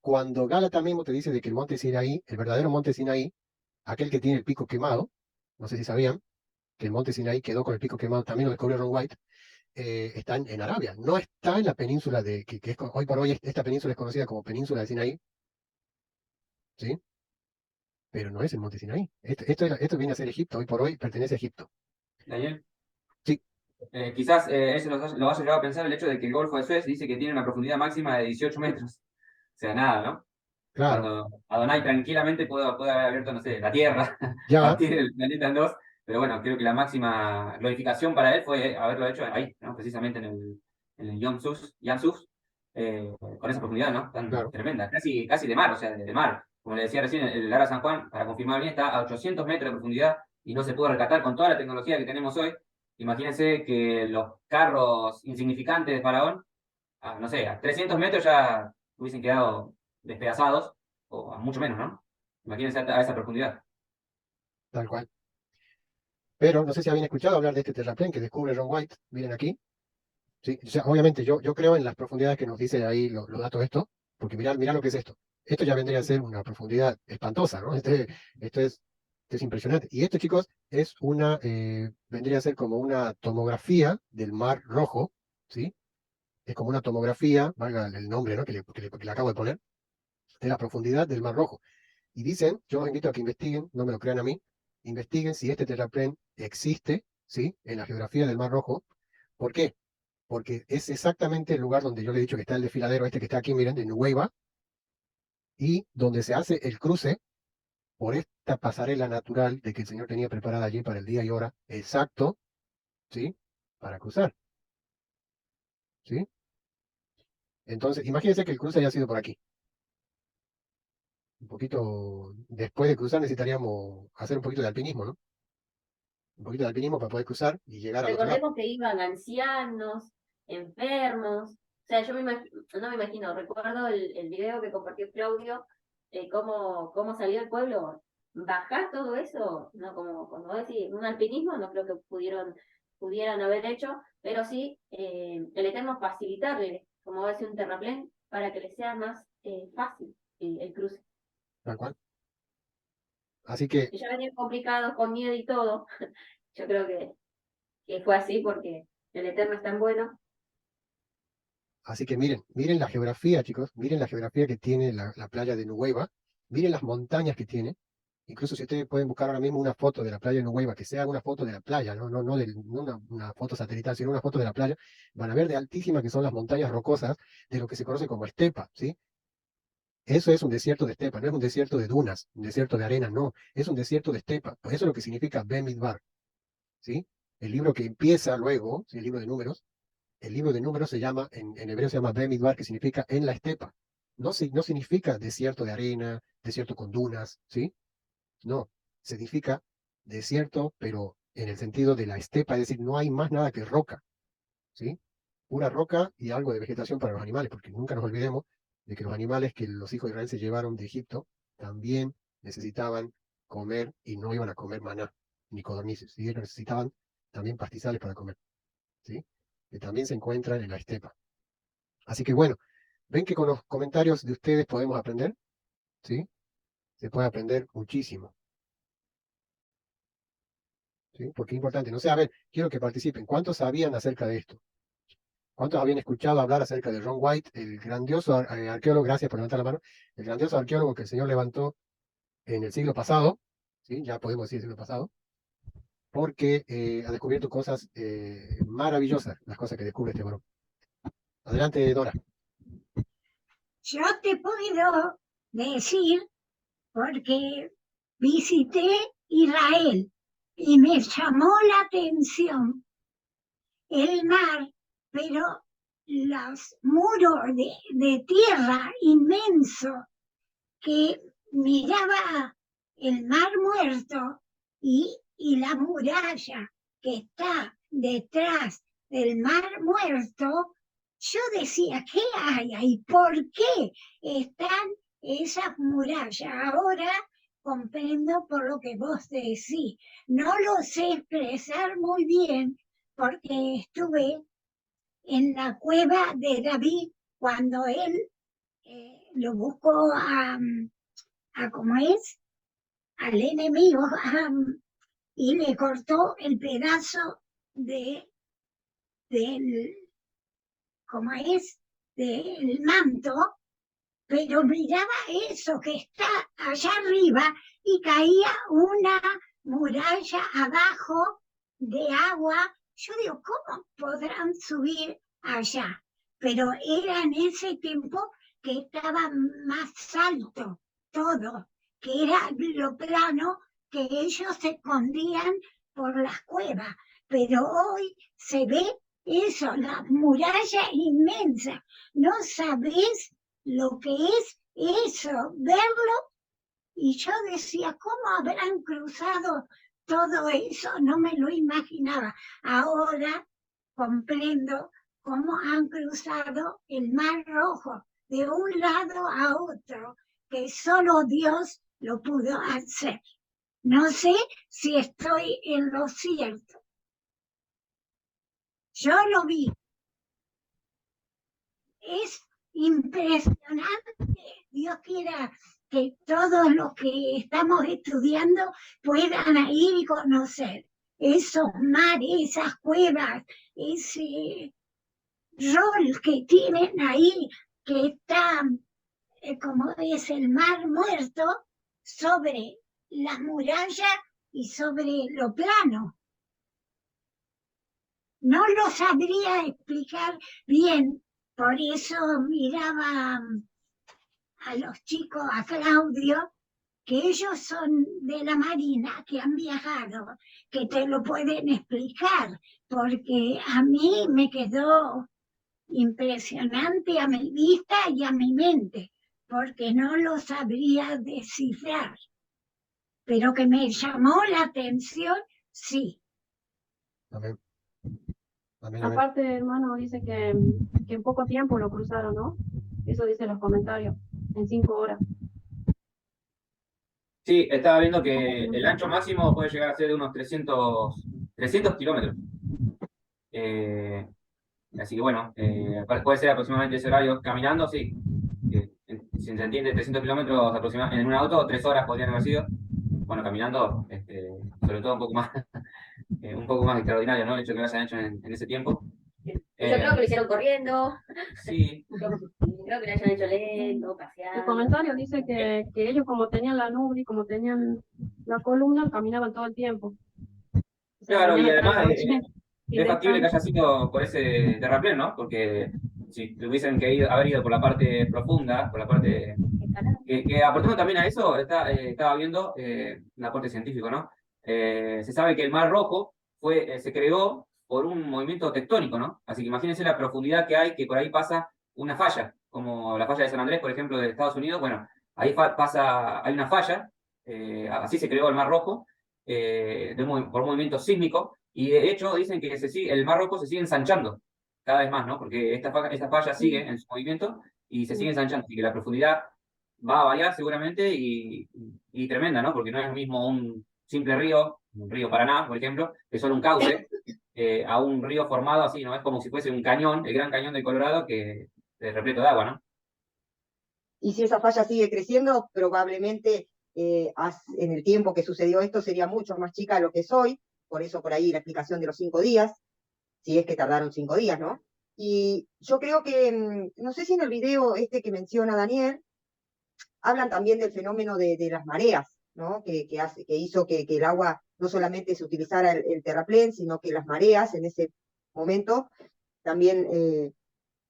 Cuando Gálatas mismo te dice de que el monte Sinaí, el verdadero monte Sinaí, aquel que tiene el pico quemado, no sé si sabían, que el monte Sinaí quedó con el pico quemado, también lo descubrió Ron White, está en Arabia, no está en la península que hoy por hoy esta península es conocida como península de Sinaí, ¿sí? pero no es el monte Sinaí. Esto viene a ser Egipto, hoy por hoy pertenece a Egipto. Daniel. Sí. Quizás eso lo haya llevado a pensar el hecho de que el Golfo de Suez dice que tiene una profundidad máxima de 18 metros. O sea, nada, ¿no? Claro, Cuando Adonai tranquilamente puede haber abierto, no sé, la Tierra, ya, partir el planeta en dos, pero bueno, creo que la máxima glorificación para él fue haberlo hecho ahí, ¿no? Precisamente en el Yam Suf, con esa profundidad, ¿no? Tan claro, tremenda, casi de mar, o sea, de mar. Como le decía recién, el Lara San Juan, para confirmar bien, está a 800 metros de profundidad y no se pudo rescatar con toda la tecnología que tenemos hoy. Imagínense que los carros insignificantes de Faraón, no sé, a 300 metros ya hubiesen quedado despedazados, o a mucho menos, ¿no? Imagínense a esa profundidad. tal cual. Pero no sé si habían escuchado hablar de este terraplén que descubre Ron White. Miren aquí. Sí, o sea, obviamente yo creo en las profundidades que nos dice ahí los datos esto, porque mirá lo que es esto. Esto ya vendría a ser una profundidad espantosa, ¿no? Esto es impresionante. Y esto, chicos, vendría a ser como una tomografía del Mar Rojo, ¿sí? Es como una tomografía, valga el nombre, ¿no? Que le acabo de poner, de la profundidad del Mar Rojo. Y dicen, yo los invito a que investiguen, no me lo crean a mí, investiguen si este terraplén existe, ¿sí? En la geografía del Mar Rojo. ¿Por qué? Porque es exactamente el lugar donde yo le he dicho que está el desfiladero este que está aquí, miren, de Nueva, y donde se hace el cruce por esta pasarela natural de que el Señor tenía preparada allí para el día y hora exacto, ¿sí? Para cruzar, ¿sí? Entonces, imagínense que el cruce haya sido por aquí. Un poquito, después de cruzar necesitaríamos hacer un poquito de alpinismo, ¿no? Un poquito de alpinismo para poder cruzar y llegar al otro lado. Recordemos que iban ancianos, enfermos. O sea, yo no me imagino, recuerdo el video que compartió Claudio, cómo salió el pueblo. Bajar todo eso, no como vos decís, un alpinismo no creo que pudieran haber hecho, pero sí el Eterno facilitarle, como va a ser un terraplén, para que les sea más fácil el cruce. Tal cual. Así que, Que ya venían complicados con miedo y todo. Yo creo que fue así porque el Eterno es tan bueno. así que miren la geografía, chicos, miren la geografía que tiene la playa de Nueva, miren las montañas que tiene. Incluso si ustedes pueden buscar ahora mismo una foto de la playa de Nueva, que sea una foto de la playa, no una foto satelital, sino una foto de la playa, van a ver de altísima que son las montañas rocosas de lo que se conoce como estepa, ¿sí? Eso es un desierto de estepa, no es un desierto de dunas, un desierto de arena, no, es un desierto de estepa. Pues eso es lo que significa Bemidbar, ¿sí? El libro que empieza luego, ¿sí? El libro de números se llama, en hebreo se llama Bemidbar, que significa en la estepa. No significa desierto de arena, desierto con dunas, ¿sí? No, significa desierto, pero en el sentido de la estepa, es decir, no hay más nada que roca, ¿sí? Pura roca y algo de vegetación para los animales, porque nunca nos olvidemos de que los animales que los hijos de Israel se llevaron de Egipto también necesitaban comer y no iban a comer maná ni codornices, ¿sí? Ellos necesitaban también pastizales para comer, ¿sí? Que también se encuentran en la estepa. Así que bueno, ven que con los comentarios de ustedes podemos aprender, ¿sí? Se puede aprender muchísimo. ¿Sí? Porque es importante. No sé, a ver, quiero que participen. ¿Cuántos sabían acerca de esto? ¿Cuántos habían escuchado hablar acerca de Ron White, el grandioso arqueólogo, gracias por levantar la mano, el grandioso arqueólogo que el Señor levantó en el siglo pasado, ¿sí? Ya podemos decir el siglo pasado, porque ha descubierto cosas maravillosas, las cosas que descubre este varón. Adelante, Dora. Yo te puedo decir, porque visité Israel y me llamó la atención el mar, pero los muros de tierra inmensos que miraba el mar muerto y la muralla que está detrás del mar muerto, yo decía, ¿qué hay ahí? ¿Por qué están esas murallas? Ahora comprendo por lo que vos decís. No lo sé expresar muy bien porque estuve en la cueva de David cuando él lo buscó a cómo es, al enemigo y le cortó el pedazo del, cómo es, del manto, pero miraba eso que está allá arriba y caía una muralla abajo de agua. Yo digo, ¿cómo podrán subir allá? Pero era en ese tiempo que estaba más alto todo, que era lo plano, que ellos se escondían por las cuevas. Pero hoy se ve eso, la muralla inmensa. No sabés lo que es eso, verlo. Y yo decía, ¿cómo habrán cruzado todo eso? No me lo imaginaba. Ahora comprendo cómo han cruzado el Mar Rojo de un lado a otro, que solo Dios lo pudo hacer. No sé si estoy en lo cierto. Yo lo vi. Es impresionante. Dios quiera que todos los que estamos estudiando puedan ir y conocer esos mares, esas cuevas, ese rol que tienen ahí, que está, como es el mar muerto, sobre la muralla y sobre lo plano. No lo sabría explicar bien, por eso miraba a los chicos, a Claudio, que ellos son de la Marina, que han viajado, que te lo pueden explicar, porque a mí me quedó impresionante a mi vista y a mi mente, porque no lo sabría descifrar, pero que me llamó la atención, sí. Amén. Amén, amén. Aparte, hermano, dice que en poco tiempo lo cruzaron, ¿no? Eso dice en los comentarios, en 5 horas. Sí, estaba viendo que el ancho máximo puede llegar a ser de unos 300 kilómetros. Así que bueno, puede ser aproximadamente ese horario. Caminando, sí. Si se entiende, 300 kilómetros aproximadamente en un auto, 3 horas podrían haber sido. Bueno, caminando, sobre todo un poco más extraordinario, ¿no? El hecho de que lo hayan hecho en ese tiempo. Yo creo que lo hicieron corriendo. Sí. Creo que lo hayan hecho lento, paseando. El comentario dice que ellos, como tenían la nube y como tenían la columna, caminaban todo el tiempo. O sea, Claro, y mañana además tras noche, y es factible que descanso. haya sido por ese terraplén, ¿no? Porque si tuviesen que haber ido por la parte profunda, por la parte que aportando también a eso, estaba viendo un aporte científico, ¿no? Se sabe que el Mar Rojo se creó por un movimiento tectónico, ¿no? Así que imagínense la profundidad que hay, que por ahí pasa una falla, como la falla de San Andrés, por ejemplo, de Estados Unidos. Bueno, ahí hay una falla, así se creó el Mar Rojo, por un movimiento sísmico, y de hecho dicen que el Mar Rojo se sigue ensanchando cada vez más, ¿no? Porque esta falla sigue en su movimiento y se sigue ensanchando, y que la profundidad va a variar seguramente y tremenda, ¿no? Porque no es lo mismo un simple río, un río Paraná, por ejemplo, que solo un cauce, a un río formado así, ¿no? Es como si fuese un cañón, el Gran Cañón del Colorado, que es repleto de agua, ¿no? Y si esa falla sigue creciendo, probablemente en el tiempo que sucedió esto sería mucho más chica de lo que es hoy, por eso por ahí la explicación de los 5 días, si es que tardaron 5 días, ¿no? Y yo creo que, no sé si en el video este que menciona Daniel, hablan también del fenómeno de las mareas, ¿no? Que hizo que el agua no solamente se utilizara el terraplén, sino que las mareas en ese momento también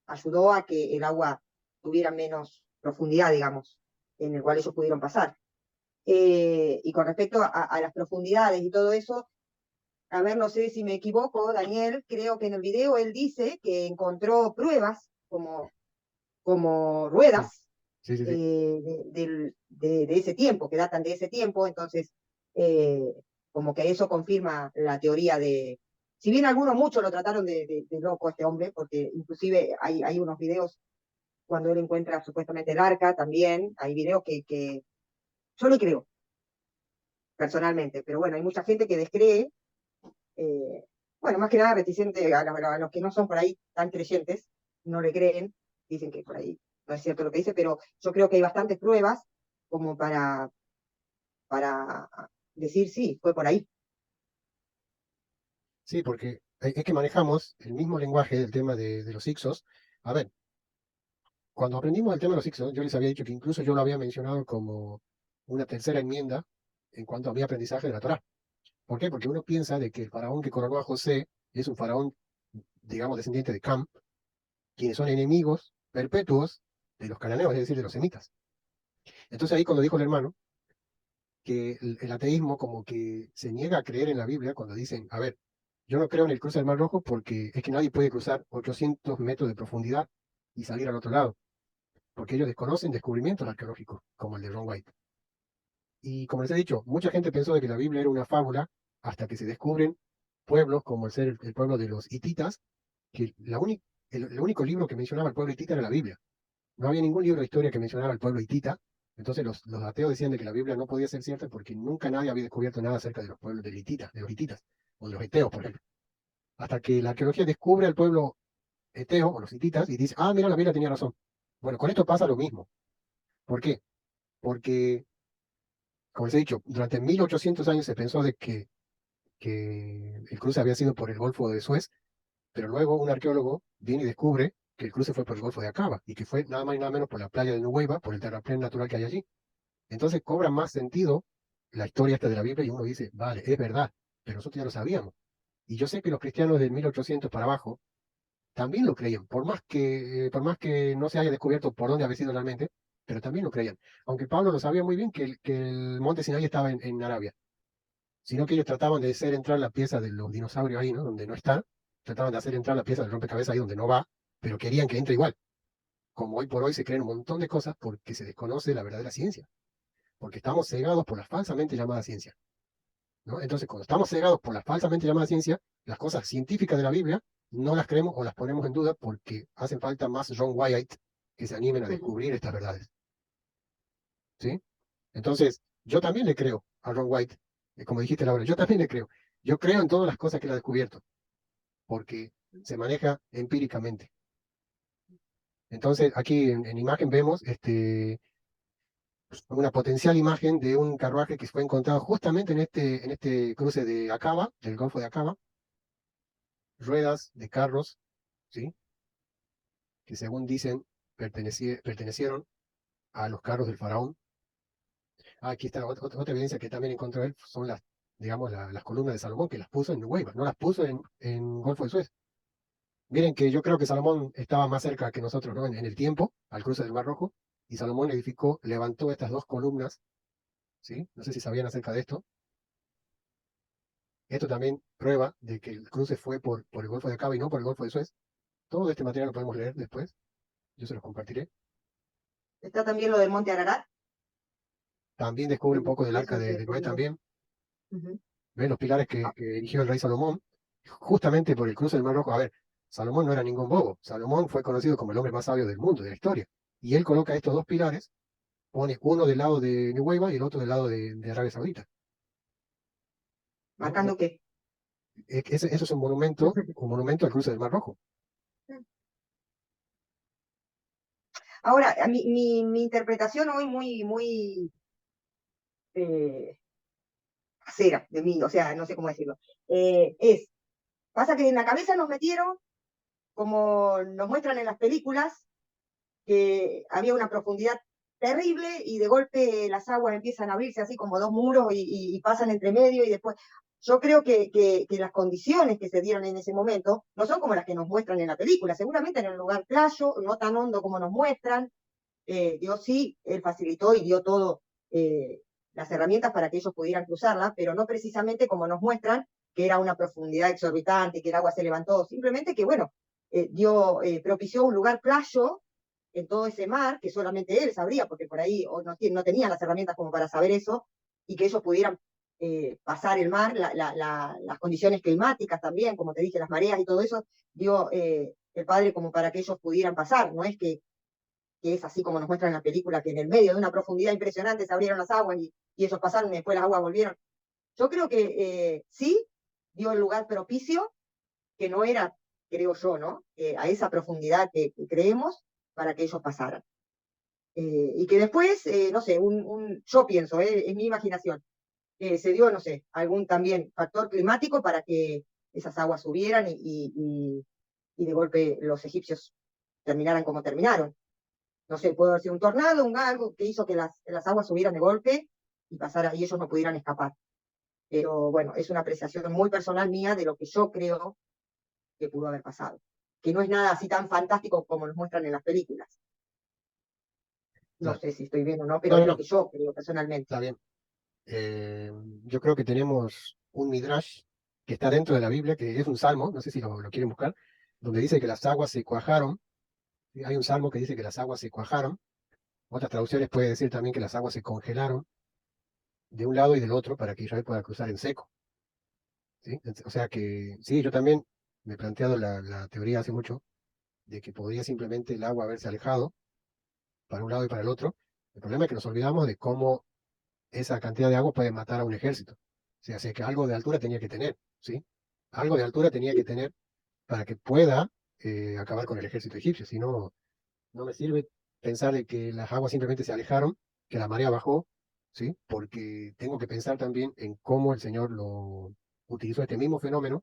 ayudó a que el agua tuviera menos profundidad, digamos, en el cual ellos pudieron pasar. Y con respecto a las profundidades y todo eso, a ver, no sé si me equivoco, Daniel, creo que en el video él dice que encontró pruebas como ruedas Sí, sí, sí. de ese tiempo, que datan de ese tiempo, entonces como que eso confirma la teoría de, si bien algunos muchos lo trataron de loco este hombre, porque inclusive hay unos videos cuando él encuentra supuestamente el arca también, hay videos que yo le creo, personalmente, pero bueno, hay mucha gente que descree, bueno, más que nada reticente a los que no son por ahí tan creyentes, no le creen, dicen que por ahí no es cierto lo que dice, pero yo creo que hay bastantes pruebas como para decir sí, fue por ahí. Sí, porque es que manejamos el mismo lenguaje del tema de los Ixos. A ver, cuando aprendimos el tema de los Ixos, yo les había dicho que incluso yo lo había mencionado como una tercera enmienda en cuanto a mi aprendizaje de la Torá. ¿Por qué? Porque uno piensa de que el faraón que coronó a José es un faraón, digamos, descendiente de Cam, quienes son enemigos perpetuos de los cananeos, es decir, de los semitas. Entonces ahí cuando dijo el hermano que el ateísmo como que se niega a creer en la Biblia cuando dicen, a ver, yo no creo en el cruce del Mar Rojo porque es que nadie puede cruzar 800 metros de profundidad y salir al otro lado, porque ellos desconocen descubrimientos arqueológicos como el de Ron White. Y como les he dicho, mucha gente pensó de que la Biblia era una fábula hasta que se descubren pueblos como el pueblo de los hititas, que el único libro que mencionaba al pueblo hitita era la Biblia. No había ningún libro de historia que mencionara al pueblo hitita. Entonces los ateos decían de que la Biblia no podía ser cierta porque nunca nadie había descubierto nada acerca de los pueblos de los hititas, o de los eteos, por ejemplo. Hasta que la arqueología descubre al pueblo eteo, o los hititas, y dice, ah, mira, la Biblia tenía razón. Bueno, con esto pasa lo mismo. ¿Por qué? Porque, como les he dicho, durante 1800 años se pensó de que el cruce había sido por el Golfo de Suez, pero luego un arqueólogo viene y descubre que el cruce fue por el Golfo de Acaba, y que fue nada más y nada menos por la playa de Nuweiba, por el terraplén natural que hay allí. Entonces cobra más sentido la historia esta de la Biblia y uno dice, vale, es verdad, pero nosotros ya lo sabíamos. Y yo sé que los cristianos del 1800 para abajo también lo creían, por más que no se haya descubierto por dónde había sido realmente, pero también lo creían. Aunque Pablo lo sabía muy bien que el monte Sinaí estaba en Arabia, sino que ellos trataban de hacer entrar la pieza de los dinosaurios ahí, ¿no? Donde no está, trataban de hacer entrar la pieza del rompecabezas ahí donde no va, pero querían que entre igual. Como hoy por hoy se creen un montón de cosas porque se desconoce la verdadera ciencia, porque estamos cegados por la falsamente llamada ciencia, ¿no? Entonces, cuando estamos cegados por la falsamente llamada ciencia, las cosas científicas de la Biblia no las creemos o las ponemos en duda porque hacen falta más John Wyatt que se animen a descubrir estas verdades. ¿Sí? Entonces, yo también le creo a Ron White, como dijiste Laura, yo también le creo. Yo creo en todas las cosas que él ha descubierto, porque se maneja empíricamente. Entonces, aquí en imagen vemos una potencial imagen de un carruaje que fue encontrado justamente en este cruce de Acaba, del Golfo de Acaba, ruedas de carros, ¿sí? Que según dicen pertenecieron a los carros del faraón. Aquí está otra evidencia que también encontró él, son digamos, las columnas de Salomón, que las puso en Nuweiba, no las puso en Golfo de Suez. Miren que yo creo que Salomón estaba más cerca que nosotros, ¿no? En el tiempo, al cruce del Mar Rojo, y Salomón levantó estas dos columnas, ¿sí? No sé si sabían acerca de esto. Esto también prueba de que el cruce fue por el Golfo de Acaba y no por el Golfo de Suez. Todo este material lo podemos leer después, yo se los compartiré. Está también lo del monte Ararat. También descubre un poco del arca de Noé también. ¿Ven los pilares que erigió el rey Salomón? Justamente por el cruce del Mar Rojo. A ver, Salomón no era ningún bobo. Salomón fue conocido como el hombre más sabio del mundo, de la historia. Y él coloca estos dos pilares, pone uno del lado de Nuweiba y el otro del lado de Arabia Saudita. ¿No? ¿Marcando qué? Eso es un monumento al cruce del Mar Rojo. Ahora, mi interpretación hoy muy casera de mí, o sea, no sé cómo decirlo, pasa que en la cabeza nos metieron, como nos muestran en las películas, que había una profundidad terrible y de golpe las aguas empiezan a abrirse así como dos muros y pasan entre medio y después. Yo creo que las condiciones que se dieron en ese momento no son como las que nos muestran en la película, seguramente en un lugar playo, no tan hondo como nos muestran. Dios sí, Él facilitó y dio todo las herramientas para que ellos pudieran cruzarla, pero no precisamente como nos muestran, que era una profundidad exorbitante, que el agua se levantó, simplemente que, bueno, propició un lugar playo en todo ese mar, que solamente Él sabría, porque por ahí no tenían las herramientas como para saber eso, y que ellos pudieran pasar el mar, las condiciones climáticas también, como te dije, las mareas y todo eso, dio el Padre como para que ellos pudieran pasar, no es que es así como nos muestran en la película, que en el medio de una profundidad impresionante se abrieron las aguas y ellos pasaron y después las aguas volvieron. Yo creo que sí dio el lugar propicio, que no era, creo yo, ¿no? A esa profundidad que creemos para que ellos pasaran. Y que después, no sé, yo pienso, en mi imaginación, se dio, no sé, algún también factor climático para que esas aguas subieran y de golpe los egipcios terminaran como terminaron. no sé, puede haber sido un tornado, algo que hizo que las aguas subieran de golpe y y ellos no pudieran escapar. Pero bueno, es una apreciación muy personal mía de lo que yo creo que pudo haber pasado. Que no es nada así tan fantástico como nos muestran en las películas. No Claro. sé si estoy bien o no, pero No, es no, lo que yo creo personalmente. está bien. Yo creo que tenemos un midrash que está dentro de la Biblia, que es un salmo, no sé si lo quieren buscar, donde dice que las aguas se cuajaron. Hay un salmo que dice que las aguas se cuajaron. Otras traducciones puede decir también que las aguas se congelaron de un lado y del otro para que Israel pueda cruzar en seco. ¿Sí? O sea que sí, yo también me he planteado la teoría hace mucho de que podría simplemente el agua haberse alejado para un lado y para el otro. El problema es que nos olvidamos de cómo esa cantidad de agua puede matar a un ejército. O sea que algo de altura tenía que tener, ¿sí? Algo de altura tenía que tener para que pueda acabar con el ejército egipcio. Si no, no me sirve pensar de que las aguas simplemente se alejaron, que la marea bajó, ¿sí? Porque tengo que pensar también en cómo el Señor lo utilizó este mismo fenómeno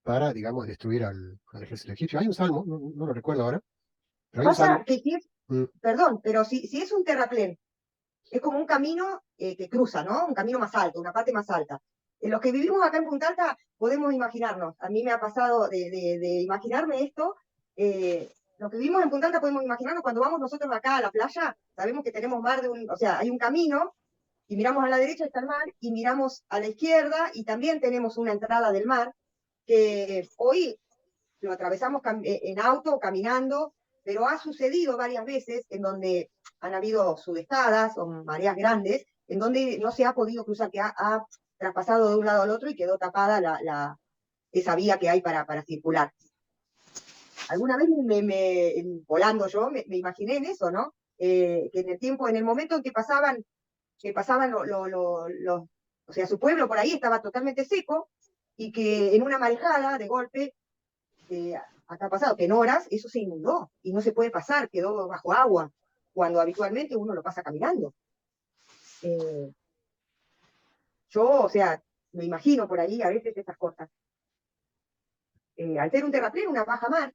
para, digamos, destruir al ejército egipcio. Hay un salmo, no lo recuerdo ahora, pero hay un Pasa salmo. que si es, mm, perdón, pero si es un terraplén, es como un camino que cruza, ¿no? Un camino más alto, una parte más alta. En los que vivimos acá en Punta Alta podemos imaginarnos, a mí me ha pasado de imaginarme esto, los que vivimos en Punta Alta podemos imaginarnos cuando vamos nosotros acá a la playa, sabemos que tenemos mar o sea, hay un camino y miramos a la derecha está el mar y miramos a la izquierda y también tenemos una entrada del mar que hoy lo atravesamos en auto o caminando, pero ha sucedido varias veces en donde han habido sudestadas o mareas grandes, en donde no se ha podido cruzar, que ha traspasado de un lado al otro y quedó tapada esa vía que hay para circular. Alguna vez volando yo, me imaginé en eso, ¿no? Que en el momento en que pasaban o sea, su pueblo por ahí estaba totalmente seco y que en una marejada de golpe acá ha pasado que en horas eso se inundó y no se puede pasar, quedó bajo agua, cuando habitualmente uno lo pasa caminando. Yo, o sea, me imagino por ahí a veces estas cosas. Al ser un terraplén, una baja mar,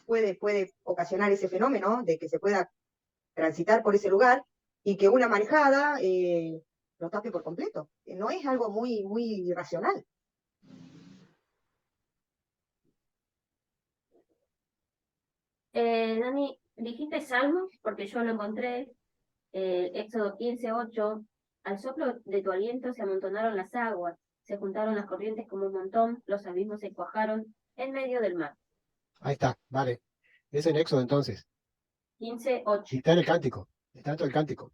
puede ocasionar ese fenómeno de que se pueda transitar por ese lugar y que una marejada lo tape por completo. No es algo muy, muy irracional. Dani, dijiste Salmos, porque yo lo encontré, Éxodo 15:8, al soplo de tu aliento se amontonaron las aguas, se juntaron las corrientes como un montón, los abismos se cuajaron en medio del mar. Ahí está, vale. Es en Éxodo entonces. 15:8. Y está en el cántico. Está en todo el cántico.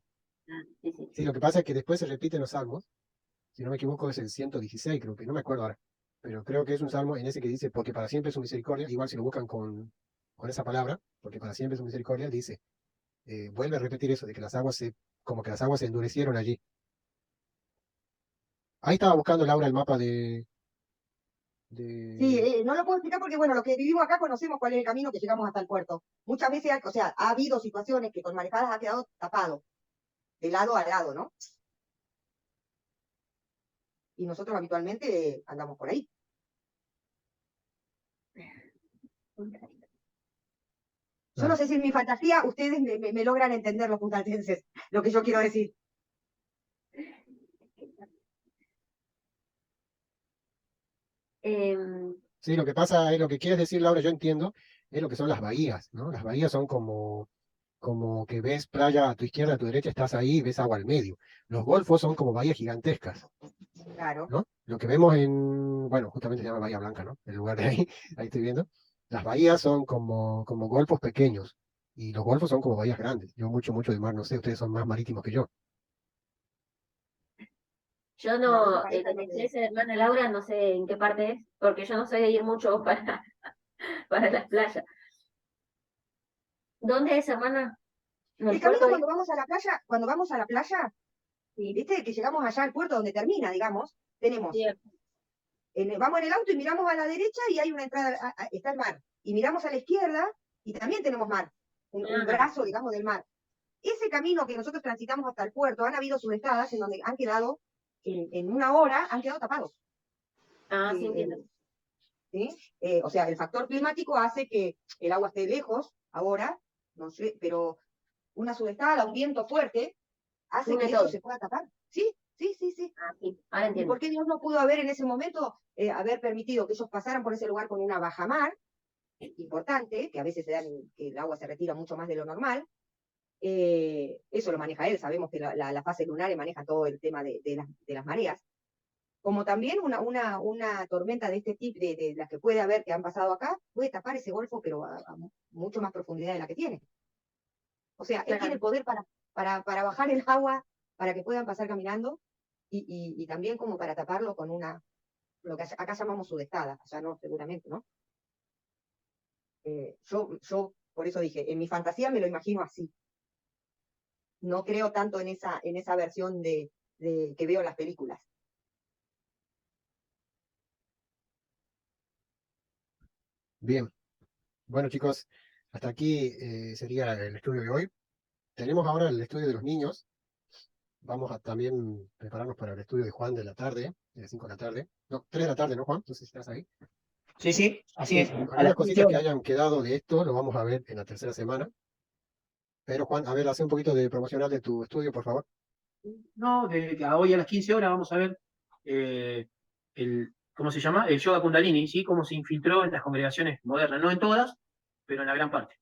Sí, sí. Sí, lo que pasa es que después se repiten los salmos. Si no me equivoco, es el 116, creo que, no me acuerdo ahora. Pero creo que es un salmo en ese que dice, porque para siempre es su misericordia, igual si lo buscan con esa palabra, porque para siempre es su misericordia, dice, vuelve a repetir eso, de que las aguas como que las aguas se endurecieron allí. Ahí estaba buscando Laura el mapa Sí, no lo puedo explicar porque, bueno, los que vivimos acá conocemos cuál es el camino que llegamos hasta el puerto. Muchas veces, o sea, ha habido situaciones que con marejadas ha quedado tapado, de lado a lado, ¿no? Y nosotros habitualmente andamos por ahí. Yo no sé si en mi fantasía ustedes me logran entender los puntaltenses, lo que yo quiero decir. Sí, lo que pasa es lo que quieres decir, Laura, yo entiendo, es lo que son las bahías, ¿no? Las bahías son como que ves playa a tu izquierda, a tu derecha, estás ahí y ves agua al medio. Los golfos son como bahías gigantescas, Claro. ¿no? Lo que vemos bueno, justamente se llama Bahía Blanca, ¿no? El lugar de ahí, ahí estoy viendo. Las bahías son como golfos pequeños y los golfos son como bahías grandes. Yo mucho de mar no sé, ustedes son más marítimos que yo. Yo no, donde dice hermana Laura, no sé en qué parte es, porque yo no soy de ir mucho para las playas. ¿Dónde es, hermana? El camino cuando vamos a la playa, ¿viste? Que llegamos allá al puerto donde termina, digamos, tenemos, vamos en el auto y miramos a la derecha y hay una entrada, está el mar. Y miramos a la izquierda y también tenemos mar, un brazo, digamos, del mar. Ese camino que nosotros transitamos hasta el puerto, han habido subestadas en donde han quedado, en una hora, han quedado tapados. Sí, entiendo. ¿Sí? O sea, el factor climático hace que el agua esté lejos ahora, no sé, pero una sudestada, un viento fuerte, hace Une que eso todo. se pueda tapar. Sí, sí, sí, sí. Ah, sí, ahora ¿Y entiendo. por qué Dios no pudo haber en ese momento haber permitido que ellos pasaran por ese lugar con una bajamar importante, que a veces se dan, que el agua se retira mucho más de lo normal? Eso lo maneja él, sabemos que la fase lunar maneja todo el tema de las mareas. Como también una tormenta de este tipo, de las que puede haber, que han pasado acá, puede tapar ese golfo, pero a mucho más profundidad de la que tiene. O sea, él Claro. tiene el poder para bajar el agua, para que puedan pasar caminando, y también como para taparlo con lo que acá llamamos sudestada, allá no, seguramente, ¿no? Yo, por eso dije, en mi fantasía me lo imagino así. No creo tanto en esa versión de que veo en las películas. Bien. Bueno, chicos, hasta aquí sería el estudio de hoy. Tenemos ahora el estudio de los niños. Vamos a también prepararnos para el estudio de Juan de la tarde, de las 5 de la tarde. No, 3 de la tarde, ¿no, Juan? No sé si estás ahí. Sí, sí, así es. A Algunas las 15 cositas que horas. hayan quedado de esto lo vamos a ver en la tercera semana. Pero, Juan, a ver, hace un poquito de promocional de tu estudio, por favor. No, hoy a las 15 horas vamos a ver ¿cómo se llama? El yoga Kundalini, ¿sí? Cómo se infiltró en las congregaciones modernas, no en todas, pero en la gran parte,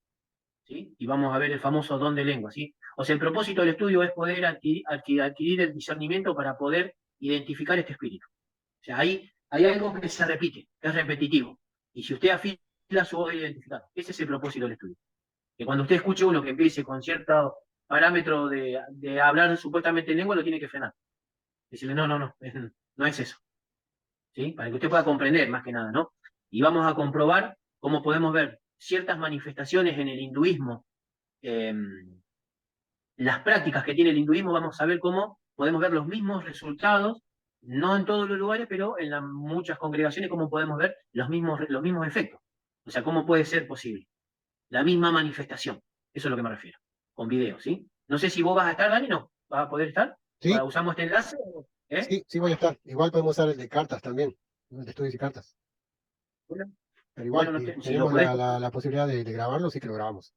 ¿sí? Y vamos a ver el famoso don de lengua, ¿sí? O sea, el propósito del estudio es poder adquirir el discernimiento para poder identificar este espíritu. O sea, hay algo que se repite, que es repetitivo. Y si usted afila su voz de identificar, ese es el propósito del estudio. Que cuando usted escuche uno que empiece con cierto parámetro de hablar supuestamente en lengua, lo tiene que frenar. Decirle, no, no es eso. ¿Sí? Para que usted pueda comprender más que nada, ¿no? Y vamos a comprobar cómo podemos ver ciertas manifestaciones en el hinduismo, las prácticas que tiene el hinduismo, vamos a ver cómo podemos ver los mismos resultados, no en todos los lugares, pero en muchas congregaciones, cómo podemos ver los mismos efectos. O sea, cómo puede ser posible. La misma manifestación. Eso es a lo que me refiero. Con video, ¿sí? No sé si vos vas a estar, Dani, ¿no? ¿Vas a poder estar? Sí, ¿Usamos este enlace? sí, voy a estar. Igual podemos usar el de cartas también, ¿no? El de estudios y cartas. Bueno, Pero igual, bueno, si si lo tenemos podés. la posibilidad de grabarlo, sí que lo grabamos.